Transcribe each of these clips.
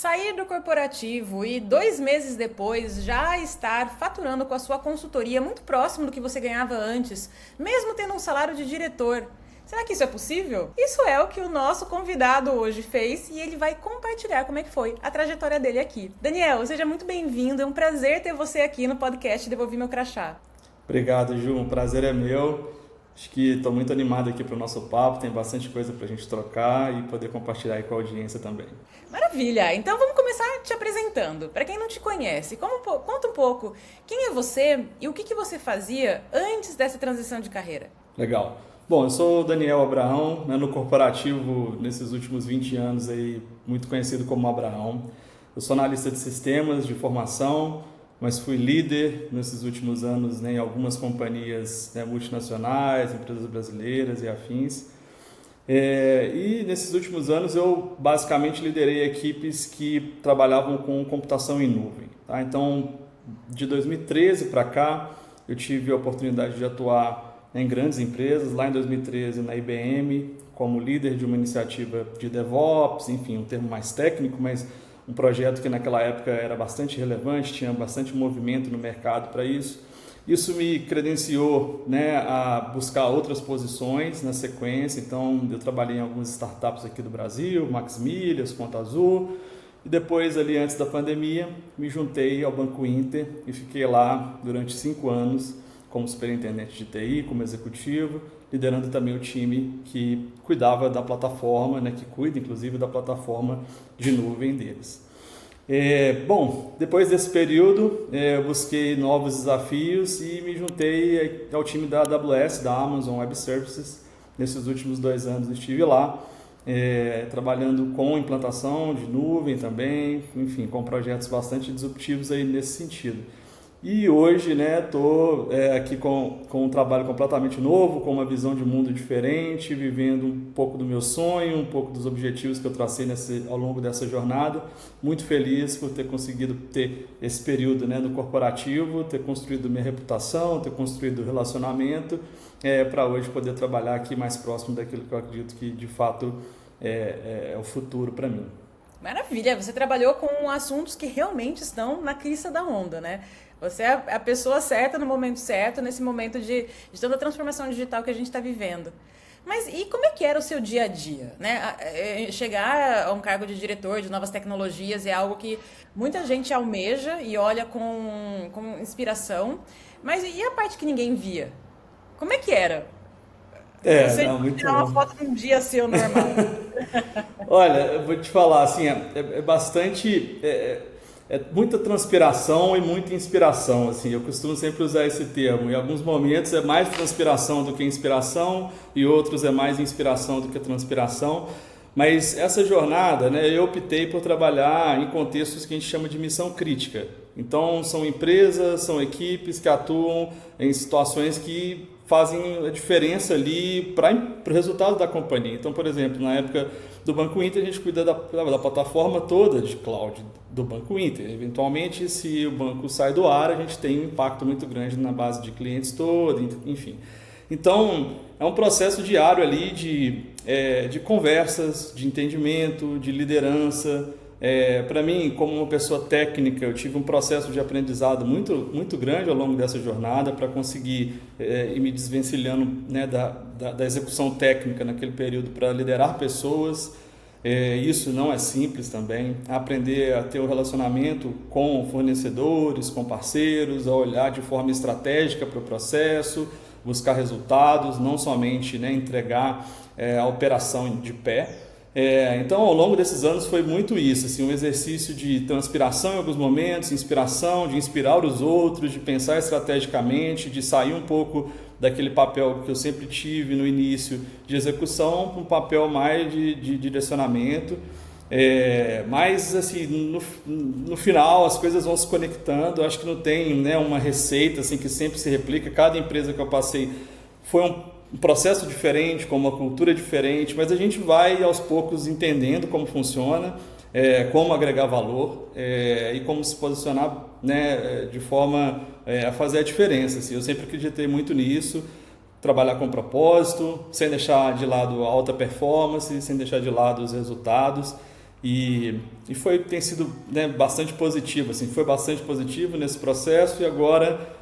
Sair do corporativo e 2 meses depois já estar faturando com a sua consultoria muito próximo do que você ganhava antes, mesmo tendo um salário de diretor. Será que isso é possível? Isso é o que o nosso convidado hoje fez e ele vai compartilhar como é que foi a trajetória dele aqui. Daniel, seja muito bem-vindo, é um prazer ter você aqui no podcast Devolvi Meu Crachá. Obrigado, Ju. Um prazer é meu. Acho que estou muito animado aqui para o nosso papo. Tem bastante coisa para a gente trocar e poder compartilhar aí com a audiência também. Maravilha! Então vamos começar te apresentando. Para quem não te conhece, conta um pouco quem é você e o que você fazia antes dessa transição de carreira. Legal. Bom, eu sou o Daniel Abraão, né, no corporativo, nesses últimos 20 anos, aí, muito conhecido como Abraão. Eu sou analista de sistemas de formação, mas fui líder nesses últimos anos, né, em algumas companhias, né, multinacionais, empresas brasileiras e afins. E nesses últimos anos eu basicamente liderei equipes que trabalhavam com computação em nuvem. Tá? Então, de 2013 para cá, eu tive a oportunidade de atuar em grandes empresas, lá em 2013 na IBM, como líder de uma iniciativa de DevOps, enfim, um termo mais técnico, mas um projeto que naquela época era bastante relevante, tinha bastante movimento no mercado para isso. Isso me credenciou, né, a buscar outras posições na sequência, então eu trabalhei em algumas startups aqui do Brasil, Max Milhas, Conta Azul, e depois ali antes da pandemia me juntei ao Banco Inter e fiquei lá durante 5 anos como superintendente de TI, como executivo, liderando também o time que cuidava da plataforma, né, que cuida inclusive da plataforma de nuvem deles. Bom, depois desse período, eu busquei novos desafios e me juntei ao time da AWS, da Amazon Web Services. Nesses últimos 2 anos estive lá, trabalhando com implantação de nuvem também, enfim, com projetos bastante disruptivos aí nesse sentido. E hoje, né, estou aqui com um trabalho completamente novo, com uma visão de mundo diferente, vivendo um pouco do meu sonho, um pouco dos objetivos que eu tracei ao longo dessa jornada. Muito feliz por ter conseguido ter esse período, né, no corporativo, ter construído minha reputação, ter construído relacionamento, para hoje poder trabalhar aqui mais próximo daquilo que eu acredito que de fato é o futuro para mim. Maravilha, você trabalhou com assuntos que realmente estão na crista da onda, né? Você é a pessoa certa no momento certo, nesse momento de toda a transformação digital que a gente está vivendo. Mas e como é que era o seu dia a dia, né? Chegar a um cargo de diretor de novas tecnologias é algo que muita gente almeja e olha com inspiração, mas e a parte que ninguém via? Como é que era? Você Não, muito tirar uma bom. foto de um dia seu normal. Olha, eu vou te falar, assim, muita transpiração e muita inspiração, assim, eu costumo sempre usar esse termo. Em alguns momentos é mais transpiração do que inspiração e outros é mais inspiração do que transpiração. Mas essa jornada, né, eu optei por trabalhar em contextos que a gente chama de missão crítica. Então, são empresas, são equipes que atuam em situações que fazem a diferença ali para o resultado da companhia. Então, por exemplo, na época do Banco Inter, a gente cuida da plataforma toda de cloud do Banco Inter. Eventualmente, se o banco sai do ar, a gente tem um impacto muito grande na base de clientes toda, enfim. Então, é um processo diário ali de conversas, de entendimento, de liderança. Para mim, como uma pessoa técnica, eu tive um processo de aprendizado muito, muito grande ao longo dessa jornada para conseguir ir me desvencilhando, né, da execução técnica naquele período para liderar pessoas. Isso não é simples também. Aprender a ter um relacionamento com fornecedores, com parceiros, a olhar de forma estratégica para o processo, buscar resultados, não somente, né, entregar a operação de pé. Então, ao longo desses anos foi muito isso, assim, um exercício de transpiração em alguns momentos, inspiração, de inspirar os outros, de pensar estrategicamente, de sair um pouco daquele papel que eu sempre tive no início de execução para um papel mais de direcionamento. Mas assim, no final as coisas vão se conectando. Eu acho que não tem, né, uma receita assim, que sempre se replica. Cada empresa que eu passei foi um processo diferente, com uma cultura diferente, mas a gente vai aos poucos entendendo como funciona, como agregar valor e como se posicionar, né, de forma a fazer a diferença. Assim. Eu sempre acreditei muito nisso, trabalhar com propósito, sem deixar de lado a alta performance, sem deixar de lado os resultados. E tem sido, né, bastante positivo, assim, foi bastante positivo nesse processo, e agora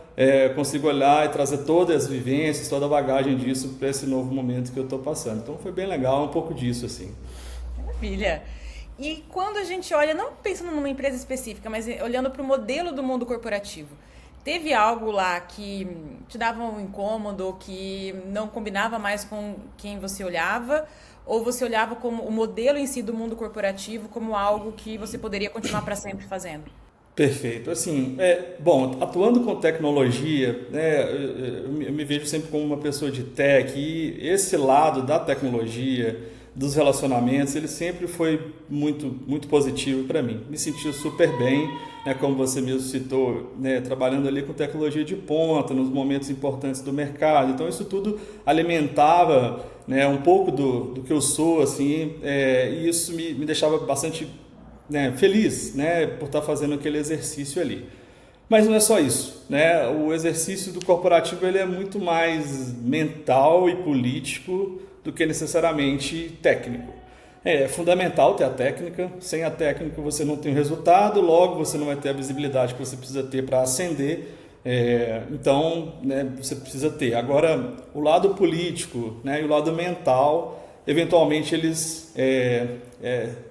consigo olhar e trazer todas as vivências, toda a bagagem disso para esse novo momento que eu estou passando. Então foi bem legal, um pouco disso, assim. Maravilha. E quando a gente olha, não pensando numa empresa específica, mas olhando para o modelo do mundo corporativo, teve algo lá que te dava um incômodo, que não combinava mais com quem você olhava? Ou você olhava como o modelo em si do mundo corporativo como algo que você poderia continuar para sempre fazendo? Perfeito. Assim, bom, atuando com tecnologia, né, eu me vejo sempre como uma pessoa de tech, e esse lado da tecnologia, dos relacionamentos, ele sempre foi muito, muito positivo para mim. Me senti super bem, né, como você mesmo citou, né, trabalhando ali com tecnologia de ponta, nos momentos importantes do mercado. Então, isso tudo alimentava, né, um pouco do que eu sou, assim, e isso me deixava bastante, né, feliz, né, por estar fazendo aquele exercício ali. Mas não é só isso, né? O exercício do corporativo ele é muito mais mental e político do que necessariamente técnico. É fundamental ter a técnica, sem a técnica você não tem o resultado, logo você não vai ter a visibilidade que você precisa ter para ascender. Então, né, você precisa ter. Agora, o lado político, né, e o lado mental, eventualmente eles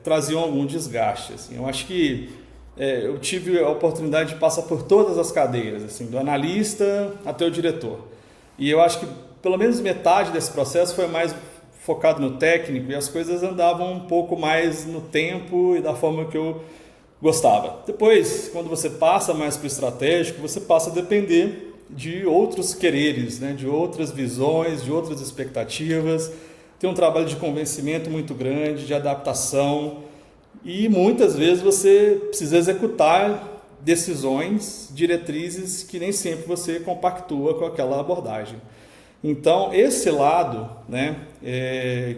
traziam algum desgaste. Assim. Eu acho que eu tive a oportunidade de passar por todas as cadeiras, assim, do analista até o diretor. E eu acho que pelo menos metade desse processo foi mais focado no técnico, e as coisas andavam um pouco mais no tempo e da forma que eu gostava. Depois, quando você passa mais para o estratégico, você passa a depender de outros quereres, né? De outras visões, de outras expectativas. Tem um trabalho de convencimento muito grande, de adaptação, e muitas vezes você precisa executar decisões, diretrizes que nem sempre você compactua com aquela abordagem. Então, esse lado, né,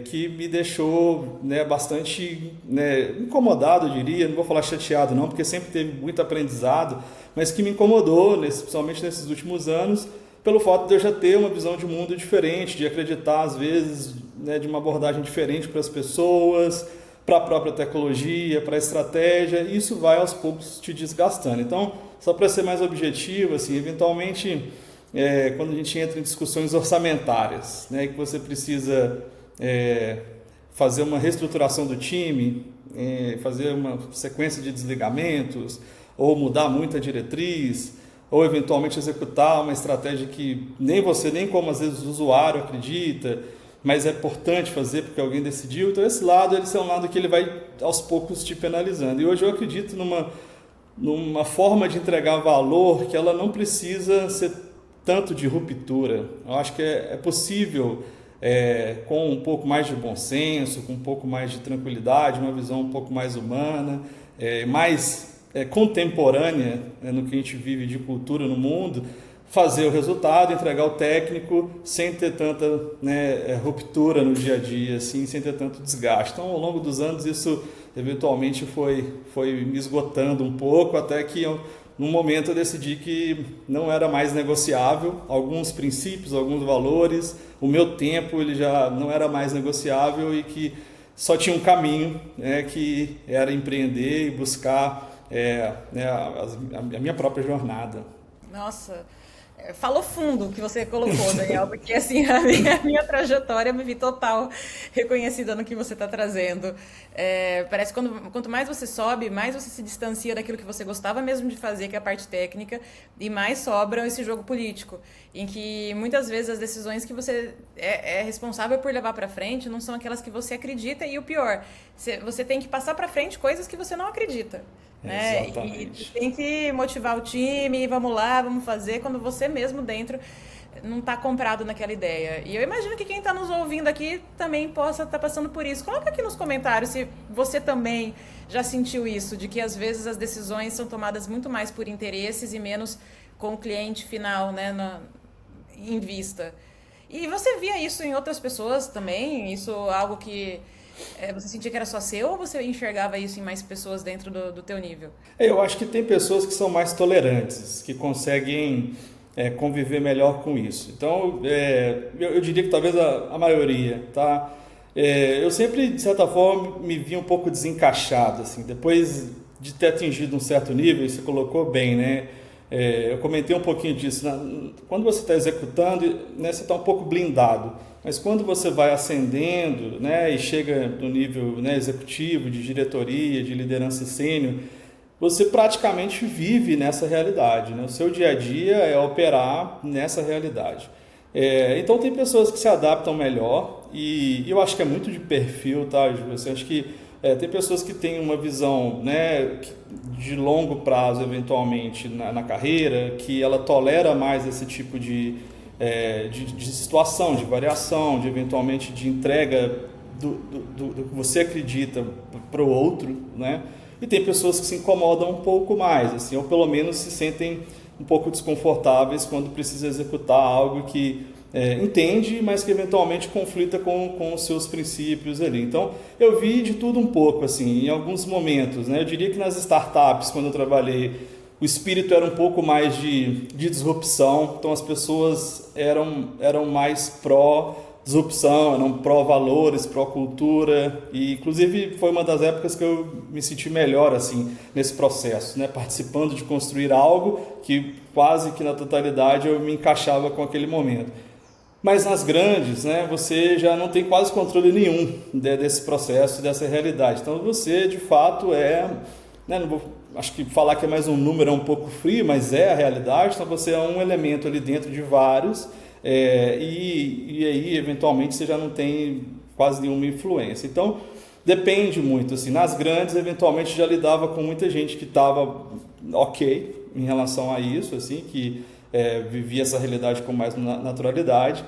que me deixou, né, bastante, né, incomodado, eu diria, não vou falar chateado não, porque sempre teve muito aprendizado, mas que me incomodou, principalmente nesses últimos anos, pelo fato de eu já ter uma visão de mundo diferente, de acreditar, às vezes, né, de uma abordagem diferente para as pessoas, para a própria tecnologia, para a estratégia, e isso vai aos poucos te desgastando. Então, só para ser mais objetivo, assim, eventualmente, quando a gente entra em discussões orçamentárias, né, que você precisa fazer uma reestruturação do time, fazer uma sequência de desligamentos, ou mudar muito a diretriz, ou eventualmente executar uma estratégia que nem você, nem como às vezes o usuário acredita, mas é importante fazer porque alguém decidiu. Então esse lado ele é um lado que ele vai aos poucos te penalizando. E hoje eu acredito numa forma de entregar valor que ela não precisa ser tanto de ruptura. Eu acho que é possível, com um pouco mais de bom senso, com um pouco mais de tranquilidade, uma visão um pouco mais humana, mais contemporânea, né, no que a gente vive de cultura no mundo, fazer o resultado, entregar o técnico sem ter tanta, né, ruptura no dia a dia, assim, sem ter tanto desgaste. Então, ao longo dos anos, isso eventualmente foi me esgotando um pouco, até que num momento eu decidi que não era mais negociável alguns princípios, alguns valores, o meu tempo ele já não era mais negociável e que só tinha um caminho, né, que era empreender e buscar né, a minha própria jornada. Nossa, falou fundo o que você colocou, Daniel, porque assim, a minha trajetória eu me vi total reconhecida no que você está trazendo. Parece que quanto mais você sobe, mais você se distancia daquilo que você gostava mesmo de fazer, que é a parte técnica, e mais sobra esse jogo político, em que muitas vezes as decisões que você é responsável por levar para frente não são aquelas que você acredita, e o pior, você tem que passar para frente coisas que você não acredita. Né? Exatamente. E tem que motivar o time, vamos lá, vamos fazer, quando você mesmo dentro não está comprado naquela ideia. E eu imagino que quem está nos ouvindo aqui também possa estar passando por isso. Coloca aqui nos comentários se você também já sentiu isso, de que às vezes as decisões são tomadas muito mais por interesses e menos com o cliente final, né, em vista. E você via isso em outras pessoas também? Isso é algo que você sentia que era só seu, ou você enxergava isso em mais pessoas dentro do teu nível? Eu acho que tem pessoas que são mais tolerantes, que conseguem conviver melhor com isso. Então, eu diria que talvez a maioria, tá? Eu sempre, de certa forma, me vi um pouco desencaixado, assim, depois de ter atingido um certo nível, e você colocou bem, né? Eu comentei um pouquinho disso. Quando você está executando, né, você está um pouco blindado, mas quando você vai ascendendo, né, e chega no nível, né, executivo, de diretoria, de liderança sênior, você praticamente vive nessa realidade, né? O seu dia a dia é operar nessa realidade. Então tem pessoas que se adaptam melhor e eu acho que é muito de perfil, tá, Ju? Assim, acho que tem pessoas que têm uma visão, né, de longo prazo, eventualmente, na carreira, que ela tolera mais esse tipo de situação, de variação, de eventualmente de entrega do que você acredita para o outro, né? E tem pessoas que se incomodam um pouco mais, assim, ou pelo menos se sentem um pouco desconfortáveis quando precisa executar algo que entende, mas que eventualmente conflita com os seus princípios ali. Então, eu vi de tudo um pouco, assim, em alguns momentos, né? Eu diria que nas startups, quando eu trabalhei, o espírito era um pouco mais de disrupção, então as pessoas eram mais pró-disrupção, eram pró-valores, pró-cultura, e inclusive foi uma das épocas que eu me senti melhor, assim, nesse processo, né? Participando de construir algo que quase que na totalidade eu me encaixava com aquele momento. Mas nas grandes, né, você já não tem quase controle nenhum desse processo, dessa realidade. Então você, de fato, né, não vou, acho que falar que é mais um número é um pouco frio, mas é a realidade. Então você é um elemento ali dentro de vários, e aí, eventualmente, você já não tem quase nenhuma influência. Então, depende muito. Assim, nas grandes, eventualmente, já lidava com muita gente que estava ok em relação a isso, assim, que vivia essa realidade com mais naturalidade,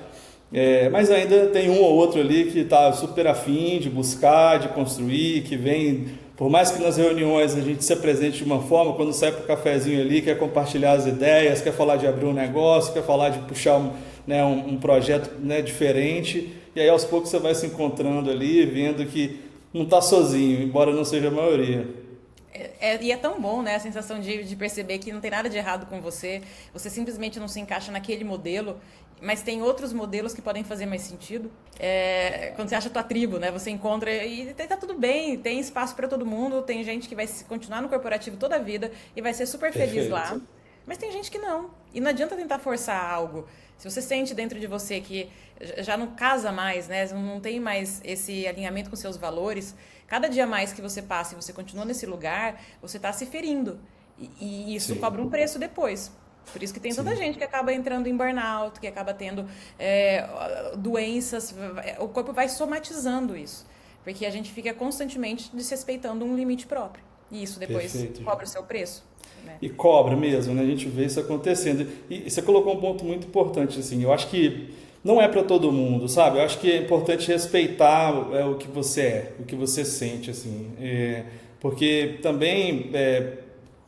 mas ainda tem um ou outro ali que está super afim de buscar, de construir, que vem, por mais que nas reuniões a gente se apresente de uma forma, quando sai para o cafezinho ali, quer compartilhar as ideias, quer falar de abrir um negócio, quer falar de puxar um projeto, né, diferente, e aí aos poucos você vai se encontrando ali, vendo que não está sozinho, embora não seja a maioria. E é tão bom, né, a sensação de perceber que não tem nada de errado com você, você simplesmente não se encaixa naquele modelo, mas tem outros modelos que podem fazer mais sentido. Quando você acha a tua tribo, né, você encontra e tá tudo bem, tem espaço para todo mundo, tem gente que vai continuar no corporativo toda a vida e vai ser super feliz lá, mas tem gente que não. E não adianta tentar forçar algo. Se você sente dentro de você que já não casa mais, né, não tem mais esse alinhamento com seus valores, cada dia mais que você passa e você continua nesse lugar, você está se ferindo. E isso cobra um preço depois. Por isso que tem tanta gente que acaba entrando em burnout, que acaba tendo doenças. O corpo vai somatizando isso. Porque a gente fica constantemente desrespeitando um limite próprio. E isso depois cobra o seu preço. Né? E cobra mesmo, né? A gente vê isso acontecendo. E você colocou um ponto muito importante, assim. Eu acho que não é para todo mundo, sabe? Eu acho que é importante respeitar o que você é, o que você sente, assim. Porque também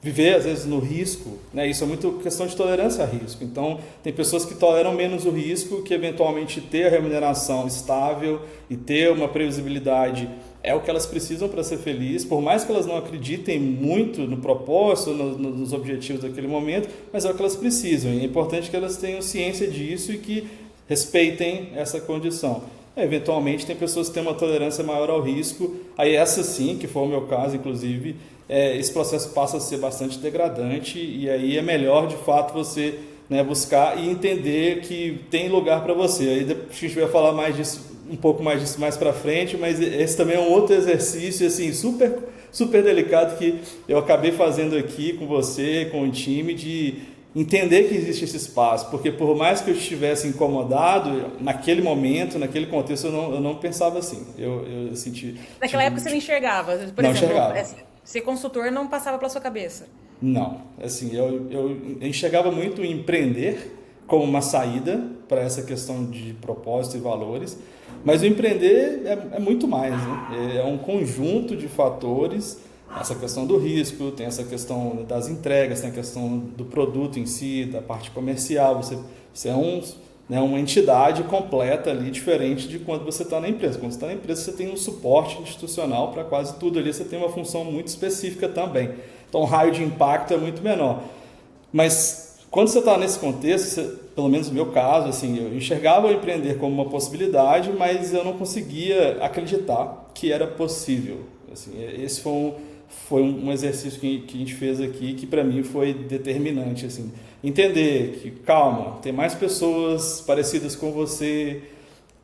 viver, às vezes, no risco, né? Isso é muito questão de tolerância a risco. Então, tem pessoas que toleram menos o risco, que eventualmente ter a remuneração estável e ter uma previsibilidade é o que elas precisam para ser felizes, por mais que elas não acreditem muito no propósito, nos objetivos daquele momento, mas é o que elas precisam. E é importante que elas tenham ciência disso e que respeitem essa condição. Eventualmente, tem pessoas que têm uma tolerância maior ao risco, aí essa sim, que foi o meu caso, inclusive, esse processo passa a ser bastante degradante e aí é melhor, de fato, você, né, buscar e entender que tem lugar para você. Aí a gente vai falar mais disso, um pouco mais disso mais para frente, mas esse também é um outro exercício assim, super, super delicado que eu acabei fazendo aqui com você, com o time, de entender que existe esse espaço, porque por mais que eu estivesse incomodado, naquele momento, naquele contexto, eu não pensava assim. Eu senti... Naquela época você não enxergava? Por exemplo, ser consultor não passava pela sua cabeça? Não. Assim, eu enxergava muito em empreender como uma saída para essa questão de propósito e valores, mas o empreender é muito mais, né? É um conjunto de fatores. Essa questão do risco, tem essa questão das entregas, tem a questão do produto em si, da parte comercial. Você é uma entidade completa ali, diferente de quando você está na empresa. Quando você está na empresa, você tem um suporte institucional para quase tudo ali, você tem uma função muito específica também. Então, o raio de impacto é muito menor. Mas, quando você está nesse contexto, pelo menos no meu caso, assim, eu enxergava o empreender como uma possibilidade, mas eu não conseguia acreditar que era possível. Assim, esse foi um exercício que a gente fez aqui que para mim foi determinante. Assim, entender que, calma, tem mais pessoas parecidas com você,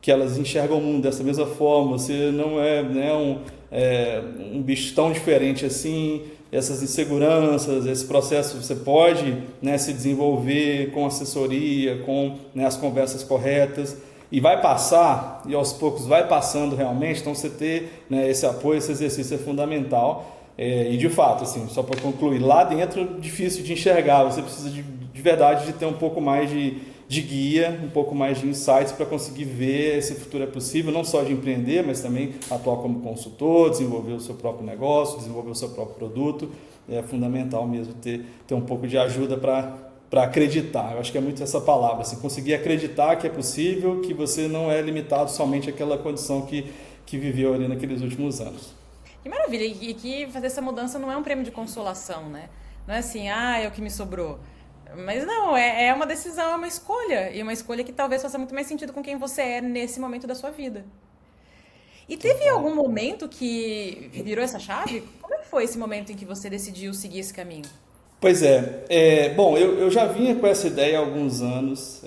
que elas enxergam o mundo dessa mesma forma, você não é, né, um bicho tão diferente assim, essas inseguranças, esse processo você pode, né, se desenvolver com assessoria, com, né, as conversas corretas, e vai passar, e aos poucos vai passando realmente, então você ter, né, esse apoio, esse exercício é fundamental. E de fato, assim, só para concluir, lá dentro difícil de enxergar, você precisa de verdade de ter um pouco mais de guia, um pouco mais de insights para conseguir ver se o futuro é possível, não só de empreender, mas também atuar como consultor, desenvolver o seu próprio negócio, desenvolver o seu próprio produto. É fundamental mesmo ter um pouco de ajuda para acreditar. Eu acho que é muito essa palavra, assim, conseguir acreditar que é possível, que você não é limitado somente àquela condição que viveu ali naqueles últimos anos. Que maravilha, e que fazer essa mudança não é um prêmio de consolação, né? Não é assim, é o que me sobrou. Mas não, é uma decisão, é uma escolha. E uma escolha que talvez faça muito mais sentido com quem você é nesse momento da sua vida. E teve algum momento que virou essa chave? Como é que foi esse momento em que você decidiu seguir esse caminho? Pois é, bom, eu já vinha com essa ideia há alguns anos.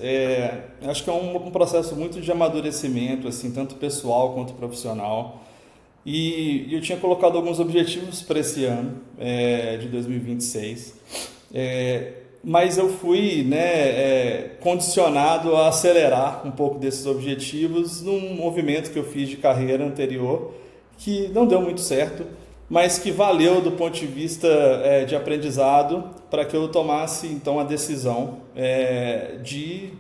Acho que é um processo muito de amadurecimento, assim, tanto pessoal quanto profissional. E eu tinha colocado alguns objetivos para esse ano, de 2026, mas eu fui, né, condicionado a acelerar um pouco desses objetivos num movimento que eu fiz de carreira anterior, que não deu muito certo, mas que valeu do ponto de vista de aprendizado para que eu tomasse então a decisão de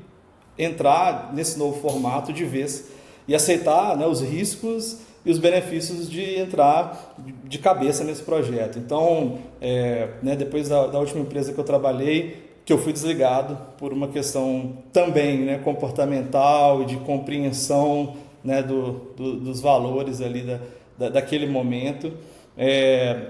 entrar nesse novo formato de vez e aceitar, né, os riscos e os benefícios de entrar de cabeça nesse projeto. Então, né, depois da última empresa que eu trabalhei, que eu fui desligado por uma questão também, né, comportamental e de compreensão, né, dos valores ali daquele momento.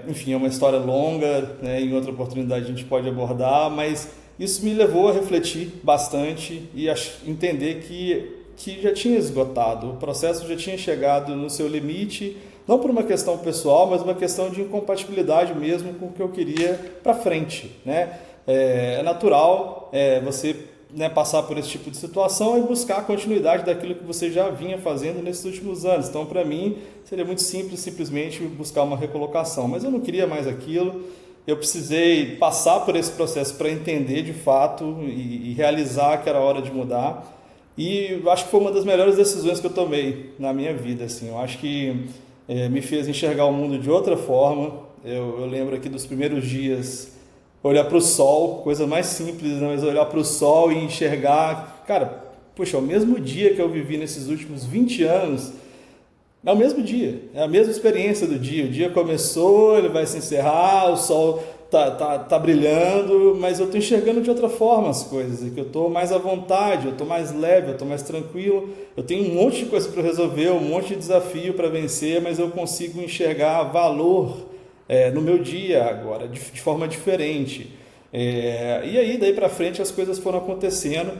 Enfim, é uma história longa, né, em outra oportunidade a gente pode abordar, mas isso me levou a refletir bastante e a entender que já tinha esgotado, o processo já tinha chegado no seu limite, não por uma questão pessoal, mas uma questão de incompatibilidade mesmo com o que eu queria para frente, né? É natural você, né, passar por esse tipo de situação e buscar a continuidade daquilo que você já vinha fazendo nesses últimos anos. Então, para mim, seria muito simples simplesmente buscar uma recolocação, mas eu não queria mais aquilo. Eu precisei passar por esse processo para entender de fato e realizar que era hora de mudar. E eu acho que foi uma das melhores decisões que eu tomei na minha vida, assim. Eu acho que me fez enxergar o mundo de outra forma. Eu lembro aqui dos primeiros dias, olhar para o sol, coisa mais simples, né? Mas olhar para o sol e enxergar, cara, poxa, é o mesmo dia que eu vivi nesses últimos 20 anos, é o mesmo dia, é a mesma experiência do dia. O dia começou, ele vai se encerrar, o sol tá brilhando, mas eu estou enxergando de outra forma as coisas, que eu estou mais à vontade, eu estou mais leve, eu estou mais tranquilo, eu tenho um monte de coisa para resolver, um monte de desafio para vencer, mas eu consigo enxergar valor no meu dia agora, de forma diferente. E aí, daí para frente, as coisas foram acontecendo,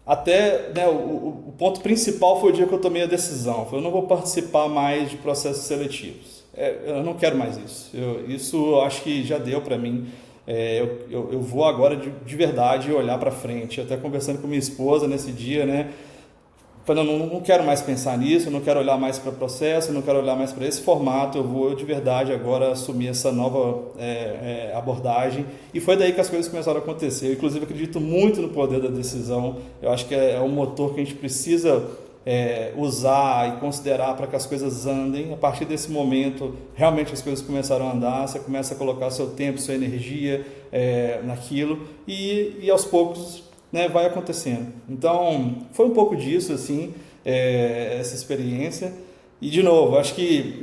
até, né, o ponto principal foi o dia que eu tomei a decisão, eu não vou participar mais de processos seletivos. Eu não quero mais isso. Isso eu acho que já deu para mim. Eu vou agora de verdade olhar para frente. Até conversando com minha esposa nesse dia, né? Falando, não quero mais pensar nisso, não quero olhar mais para o processo, não quero olhar mais para esse formato. Eu vou de verdade agora assumir essa nova abordagem. E foi daí que as coisas começaram a acontecer. Eu, inclusive, acredito muito no poder da decisão. Eu acho que é um motor que a gente precisa usar e considerar para que as coisas andem. A partir desse momento, realmente as coisas começaram a andar, você começa a colocar seu tempo, sua energia naquilo e aos poucos, né, vai acontecendo. Então, foi um pouco disso, assim, essa experiência. E, de novo, acho que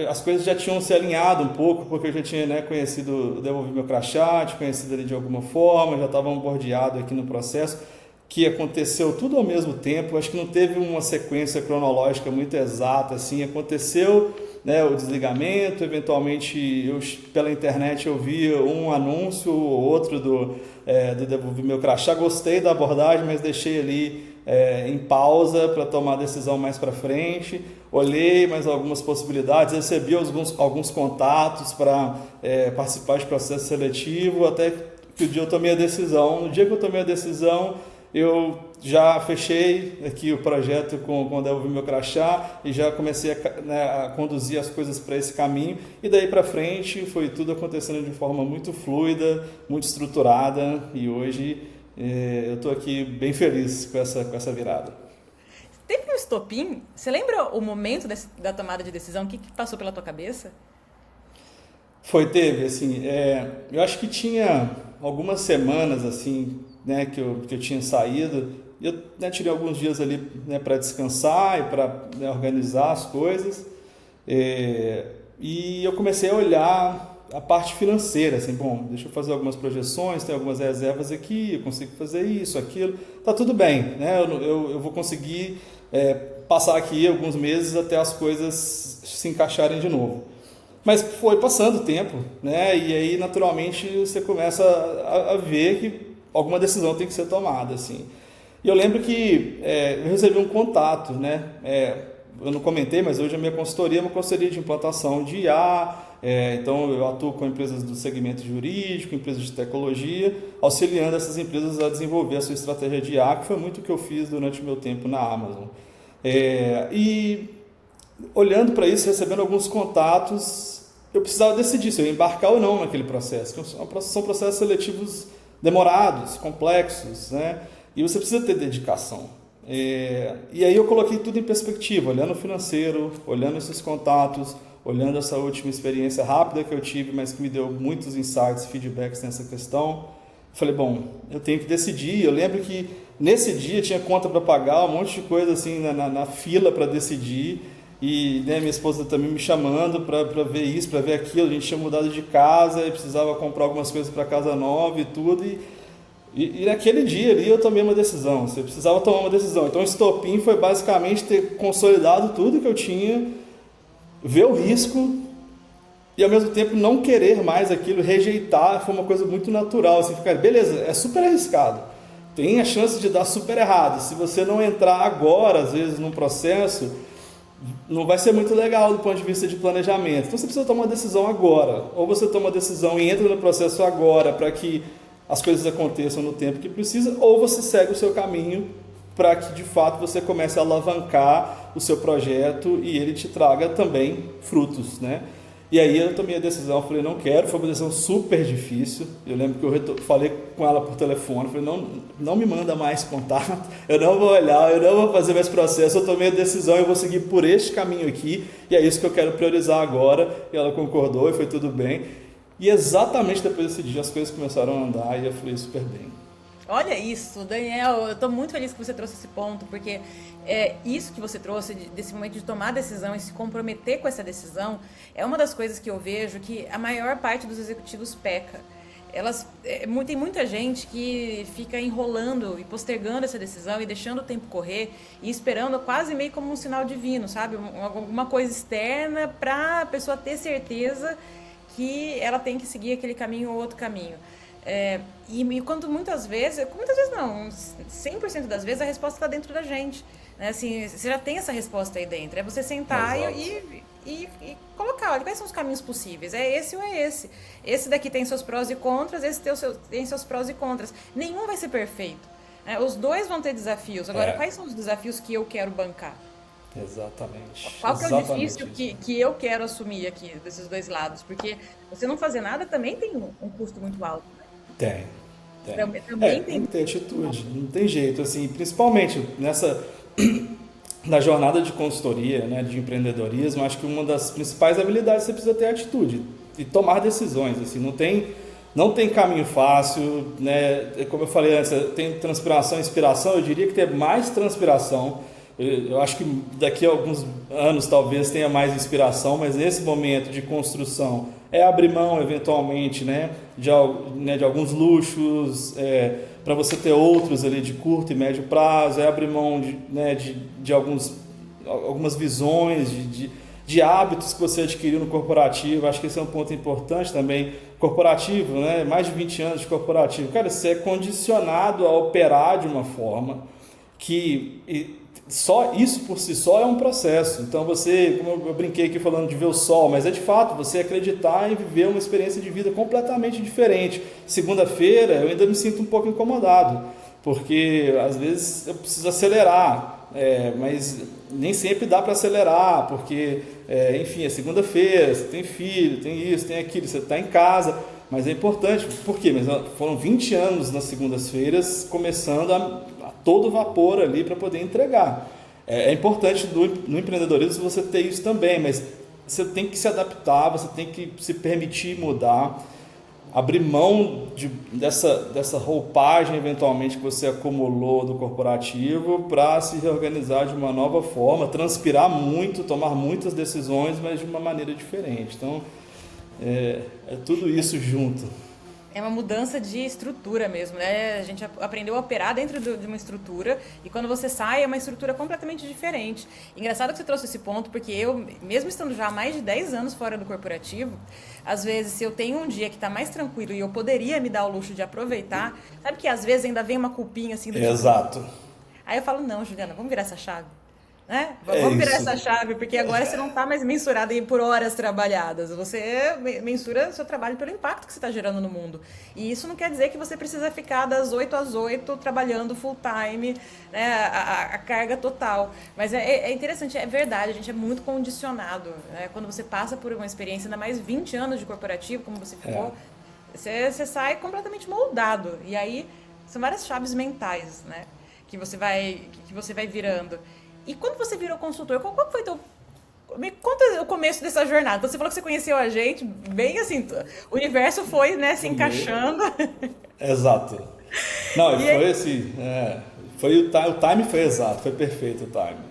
as coisas já tinham se alinhado um pouco, porque eu já tinha, né, conhecido, devolvi meu crachá, tinha conhecido ele de alguma forma, já estava onboardeado aqui no processo, que aconteceu tudo ao mesmo tempo. Acho que não teve uma sequência cronológica muito exata, assim, aconteceu né, o desligamento, eventualmente pela internet eu via um anúncio ou outro do Devolvi Meu Crachá, gostei da abordagem, mas deixei ali em pausa para tomar a decisão mais para frente, olhei mais algumas possibilidades, recebi alguns contatos para participar de processo seletivo, até que o dia eu tomei a decisão. No dia que eu tomei a decisão, eu já fechei aqui o projeto com o Devolvi Meu Crachá e já comecei a conduzir as coisas para esse caminho, e daí para frente foi tudo acontecendo de forma muito fluida, muito estruturada, e hoje eu estou aqui bem feliz com essa virada. Teve um estopim? Você lembra o momento da tomada de decisão? O que passou pela tua cabeça? Teve, assim, eu acho que tinha algumas semanas, assim, né, que eu tinha saído, e eu, né, tirei alguns dias ali, né, para descansar e para, né, organizar as coisas, e eu comecei a olhar a parte financeira, assim, bom, deixa eu fazer algumas projeções, tem algumas reservas aqui, eu consigo fazer isso, aquilo, tá tudo bem, né, eu vou conseguir passar aqui alguns meses até as coisas se encaixarem de novo. Mas foi passando o tempo, né, e aí naturalmente você começa a ver que alguma decisão tem que ser tomada, assim. E eu lembro que eu recebi um contato, né, eu não comentei, mas hoje a minha consultoria é uma consultoria de implantação de IA, então eu atuo com empresas do segmento jurídico, empresas de tecnologia, auxiliando essas empresas a desenvolver a sua estratégia de IA, que foi muito o que eu fiz durante o meu tempo na Amazon. E olhando para isso, recebendo alguns contatos, eu precisava decidir se eu ia embarcar ou não naquele processo. São processos seletivos demorados, complexos, né? E você precisa ter dedicação. E aí eu coloquei tudo em perspectiva, olhando o financeiro, olhando esses contatos, olhando essa última experiência rápida que eu tive, mas que me deu muitos insights, feedbacks nessa questão. Falei, bom, eu tenho que decidir. Eu lembro que nesse dia tinha conta para pagar, um monte de coisa assim na fila para decidir. E, né, minha esposa também me chamando para ver isso, para ver aquilo. A gente tinha mudado de casa e precisava comprar algumas coisas para casa nova e tudo. E naquele dia ali eu tomei uma decisão. Você precisava tomar uma decisão. Então o estopim foi basicamente ter consolidado tudo que eu tinha, ver o risco e ao mesmo tempo não querer mais aquilo, rejeitar. Foi uma coisa muito natural. Assim, ficar, beleza, é super arriscado. Tem a chance de dar super errado. Se você não entrar agora, às vezes, num processo, não vai ser muito legal do ponto de vista de planejamento. Então você precisa tomar uma decisão agora. Ou você toma uma decisão e entra no processo agora para que as coisas aconteçam no tempo que precisa, ou você segue o seu caminho para que de fato você comece a alavancar o seu projeto e ele te traga também frutos, né? E aí eu tomei a decisão, falei, não quero, foi uma decisão super difícil. Eu lembro que eu falei com ela por telefone, falei, não me manda mais contato, eu não vou olhar, eu não vou fazer mais processo, eu tomei a decisão, eu vou seguir por este caminho aqui, e é isso que eu quero priorizar agora. E ela concordou e foi tudo bem. E exatamente depois desse dia as coisas começaram a andar e eu fui super bem. Olha isso, Daniel, eu estou muito feliz que você trouxe esse ponto, porque isso que você trouxe, desse momento de tomar a decisão e se comprometer com essa decisão, é uma das coisas que eu vejo que a maior parte dos executivos peca. Tem muita gente que fica enrolando e postergando essa decisão e deixando o tempo correr e esperando quase meio como um sinal divino, sabe? Alguma coisa externa para a pessoa ter certeza que ela tem que seguir aquele caminho ou outro caminho. E quando muitas vezes não, 100% das vezes a resposta está dentro da gente, né? Assim, você já tem essa resposta aí dentro, é você sentar e colocar, olha, quais são os caminhos possíveis, é esse ou é esse? Esse daqui tem seus prós e contras, esse tem seus prós e contras. Nenhum vai ser perfeito, né? Os dois vão ter desafios. Agora, quais são os desafios que eu quero bancar? Exatamente. Qual que é o difícil que eu quero assumir aqui, desses dois lados? Porque você não fazer nada também tem um custo muito alto. Tem. Também tem que ter atitude, não tem jeito. Assim, principalmente na jornada de consultoria, né, de empreendedorismo, acho que uma das principais habilidades você precisa ter atitude e tomar decisões. Assim, não tem caminho fácil, né? Como eu falei antes, tem transpiração e inspiração. Eu diria que tem mais transpiração. Eu acho que daqui a alguns anos talvez tenha mais inspiração, mas nesse momento de construção é abrir mão eventualmente, né, de alguns luxos, para você ter outros ali de curto e médio prazo, é abrir mão de algumas visões, de hábitos que você adquiriu no corporativo. Acho que esse é um ponto importante também. Corporativo, né? Mais de 20 anos de corporativo. Cara, você é condicionado a operar de uma forma que só isso por si só é um processo. Então você, como eu brinquei aqui falando de ver o sol, mas é de fato você acreditar em viver uma experiência de vida completamente diferente. Segunda-feira eu ainda me sinto um pouco incomodado, porque às vezes eu preciso acelerar, mas nem sempre dá para acelerar, porque enfim, é segunda-feira, você tem filho, tem isso, tem aquilo, você está em casa, mas é importante. Por quê? Mas foram 20 anos nas segundas-feiras começando a todo vapor ali para poder entregar. É importante no empreendedorismo você ter isso também, mas você tem que se adaptar, você tem que se permitir mudar, abrir mão dessa roupagem eventualmente que você acumulou do corporativo para se reorganizar de uma nova forma, transpirar muito, tomar muitas decisões, mas de uma maneira diferente. Então, é tudo isso junto. É uma mudança de estrutura mesmo, né? A gente aprendeu a operar dentro de uma estrutura e quando você sai é uma estrutura completamente diferente. Engraçado que você trouxe esse ponto, porque eu, mesmo estando já há mais de 10 anos fora do corporativo, às vezes se eu tenho um dia que está mais tranquilo e eu poderia me dar o luxo de aproveitar, sabe que às vezes ainda vem uma culpinha assim do Exato. Tipo, aí eu falo, não, Juliana, vamos virar essa chave. Né? Vamos virar essa chave, porque agora você não está mais mensurado por horas trabalhadas, você mensura seu trabalho pelo impacto que você está gerando no mundo. E isso não quer dizer que você precisa ficar das 8 às 8 trabalhando full time, né? a carga total. Mas é interessante, é verdade, a gente é muito condicionado. Né? Quando você passa por uma experiência, ainda mais 20 anos de corporativo, como você ficou, você sai completamente moldado. E aí são várias chaves mentais, né? que você vai virando. E quando você virou consultor, qual foi teu... Me conta o começo dessa jornada. Você falou que você conheceu a gente, bem assim, o universo foi, né, se encaixando. Exato. Não, e foi assim, o time foi exato, foi perfeito o time.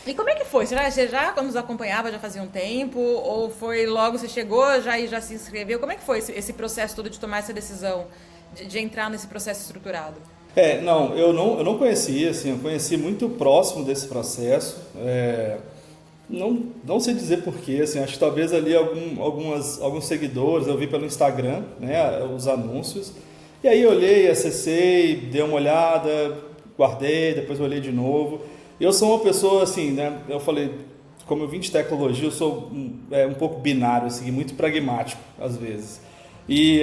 E como é que foi? Você já quando nos acompanhava, já fazia um tempo? Ou foi logo, você chegou já se inscreveu? Como é que foi esse processo todo de tomar essa decisão, de entrar nesse processo estruturado? Eu não conhecia, assim, eu conheci muito próximo desse processo, não sei dizer porquê, assim, acho que talvez ali alguns seguidores, eu vi pelo Instagram, né, os anúncios, e aí eu olhei, acessei, dei uma olhada, guardei, depois olhei de novo. Eu sou uma pessoa assim, né, eu falei, como eu vim de tecnologia, eu sou um pouco binário, assim, muito pragmático às vezes. E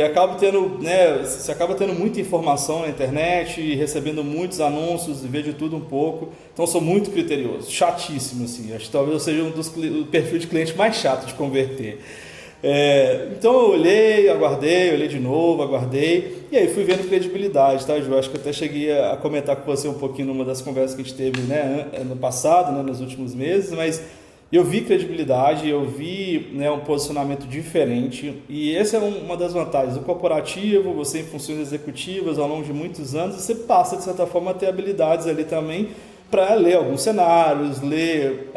você acaba tendo muita informação na internet, recebendo muitos anúncios, ver de tudo um pouco. Então, eu sou muito criterioso, chatíssimo, assim. Acho que talvez eu seja do perfil de cliente mais chato de converter. Então, eu olhei, aguardei, olhei de novo, aguardei. E aí, fui vendo credibilidade, tá, Ju? Acho que eu até cheguei a comentar com você um pouquinho numa das conversas que a gente teve, né, no passado, né, nos últimos meses, mas... eu vi credibilidade, eu vi, né, um posicionamento diferente e essa é uma das vantagens. O corporativo, você em funções executivas ao longo de muitos anos, você passa de certa forma a ter habilidades ali também para ler alguns cenários, ler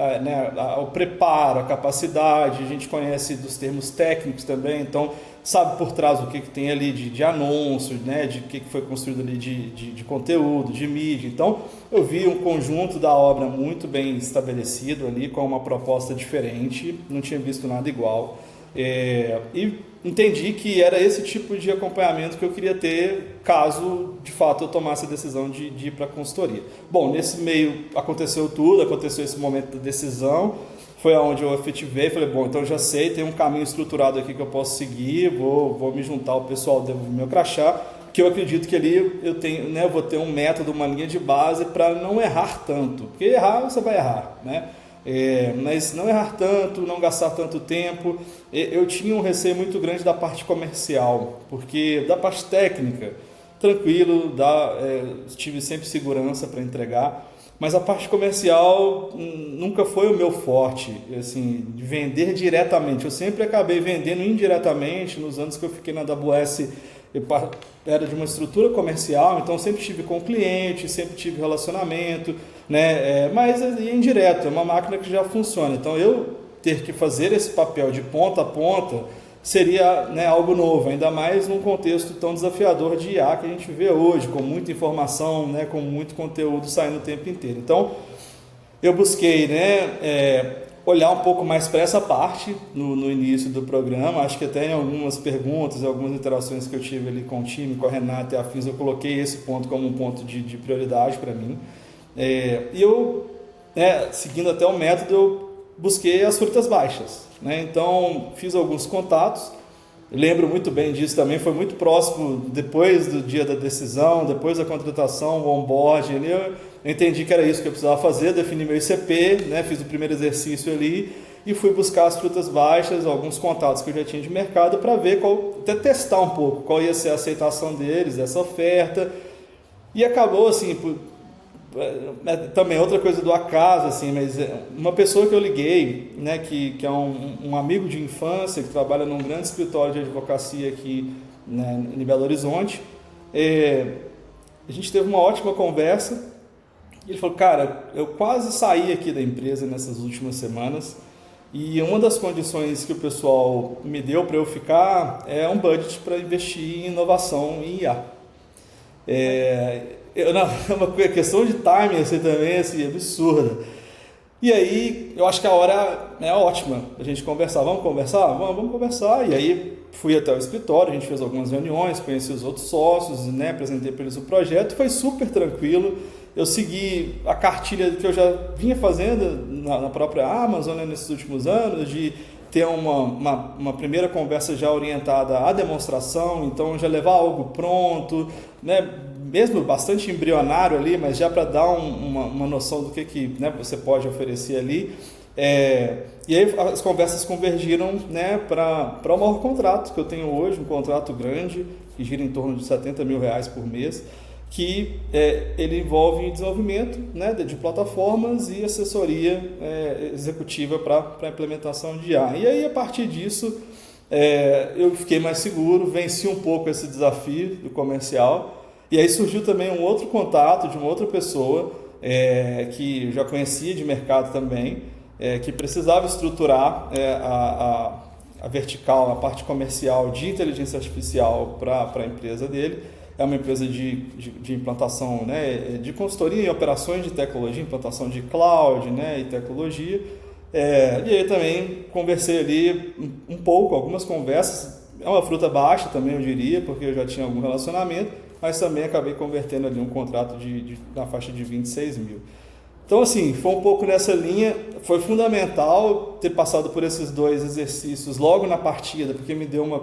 o preparo, a capacidade, a gente conhece dos termos técnicos também, então sabe por trás o que tem ali de anúncio, né, de que foi construído ali de conteúdo, de mídia. Então, eu vi um conjunto da obra muito bem estabelecido ali, com uma proposta diferente, não tinha visto nada igual. E entendi que era esse tipo de acompanhamento que eu queria ter caso, de fato, eu tomasse a decisão de ir para a consultoria. Bom, nesse meio aconteceu tudo, aconteceu esse momento da decisão, foi onde eu efetivei, falei, bom, então eu já sei, tem um caminho estruturado aqui que eu posso seguir, vou me juntar ao pessoal do meu crachá, que eu acredito que ali eu tenho, né, vou ter um método, uma linha de base para não errar tanto, porque errar você vai errar, né? Mas não errar tanto, não gastar tanto tempo. Eu tinha um receio muito grande da parte comercial, porque da parte técnica, tranquilo, tive sempre segurança para entregar, mas a parte comercial nunca foi o meu forte, assim, de vender diretamente. Eu sempre acabei vendendo indiretamente. Nos anos que eu fiquei na AWS, eu era de uma estrutura comercial, então sempre tive com cliente, sempre tive relacionamento, né? Mas é indireto, é uma máquina que já funciona. Então eu ter que fazer esse papel de ponta a ponta seria, né, algo novo, ainda mais num contexto tão desafiador de IA que a gente vê hoje, com muita informação, né, com muito conteúdo saindo o tempo inteiro. Então eu busquei, né, olhar um pouco mais para essa parte no início do programa. Acho que até em algumas perguntas, algumas interações que eu tive ali com o time, com a Renata e a Fins, eu coloquei esse ponto como um ponto de prioridade para mim. E eu, seguindo até o método, eu busquei as frutas baixas, né? Então, fiz alguns contatos. Eu lembro muito bem disso também, foi muito próximo, depois do dia da decisão, depois da contratação, o onboarding, eu entendi que era isso que eu precisava fazer, defini meu ICP, né, fiz o primeiro exercício ali e fui buscar as frutas baixas, alguns contatos que eu já tinha de mercado para ver, até testar um pouco qual ia ser a aceitação deles, dessa oferta, e acabou assim, também outra coisa do acaso, assim, mas uma pessoa que eu liguei, né, que é um amigo de infância, que trabalha num grande escritório de advocacia aqui, né, em Belo Horizonte, a gente teve uma ótima conversa, e ele falou, cara, eu quase saí aqui da empresa nessas últimas semanas, e uma das condições que o pessoal me deu para eu ficar é um budget para investir em inovação em IA. É uma questão de timing assim, também assim, absurda. E aí, eu acho que a hora é ótima a gente conversar. Vamos conversar? Vamos conversar. E aí, fui até o escritório, a gente fez algumas reuniões, conheci os outros sócios, né, apresentei para eles o projeto, foi super tranquilo. Eu segui a cartilha que eu já vinha fazendo na própria Amazon, né, nesses últimos anos, de ter uma primeira conversa já orientada à demonstração, então já levar algo pronto, né, mesmo bastante embrionário ali, mas já para dar uma noção do que né, você pode oferecer ali. E aí as conversas convergiram, né, para o maior contrato que eu tenho hoje, um contrato grande, que gira em torno de R$70 mil por mês, que ele envolve desenvolvimento, né, de plataformas e assessoria executiva para a implementação de IA. E aí, a partir disso, eu fiquei mais seguro, venci um pouco esse desafio do comercial. E aí surgiu também um outro contato de uma outra pessoa que eu já conhecia de mercado também, que precisava estruturar a vertical, a parte comercial de inteligência artificial para a empresa dele. É uma empresa de implantação, né, de consultoria em operações de tecnologia, implantação de cloud, né, e tecnologia. E aí também conversei ali um pouco, algumas conversas. É uma fruta baixa também, eu diria, porque eu já tinha algum relacionamento, mas também acabei convertendo ali um contrato na faixa de 26 mil. Então, assim, foi um pouco nessa linha. Foi fundamental ter passado por esses dois exercícios logo na partida, porque me deu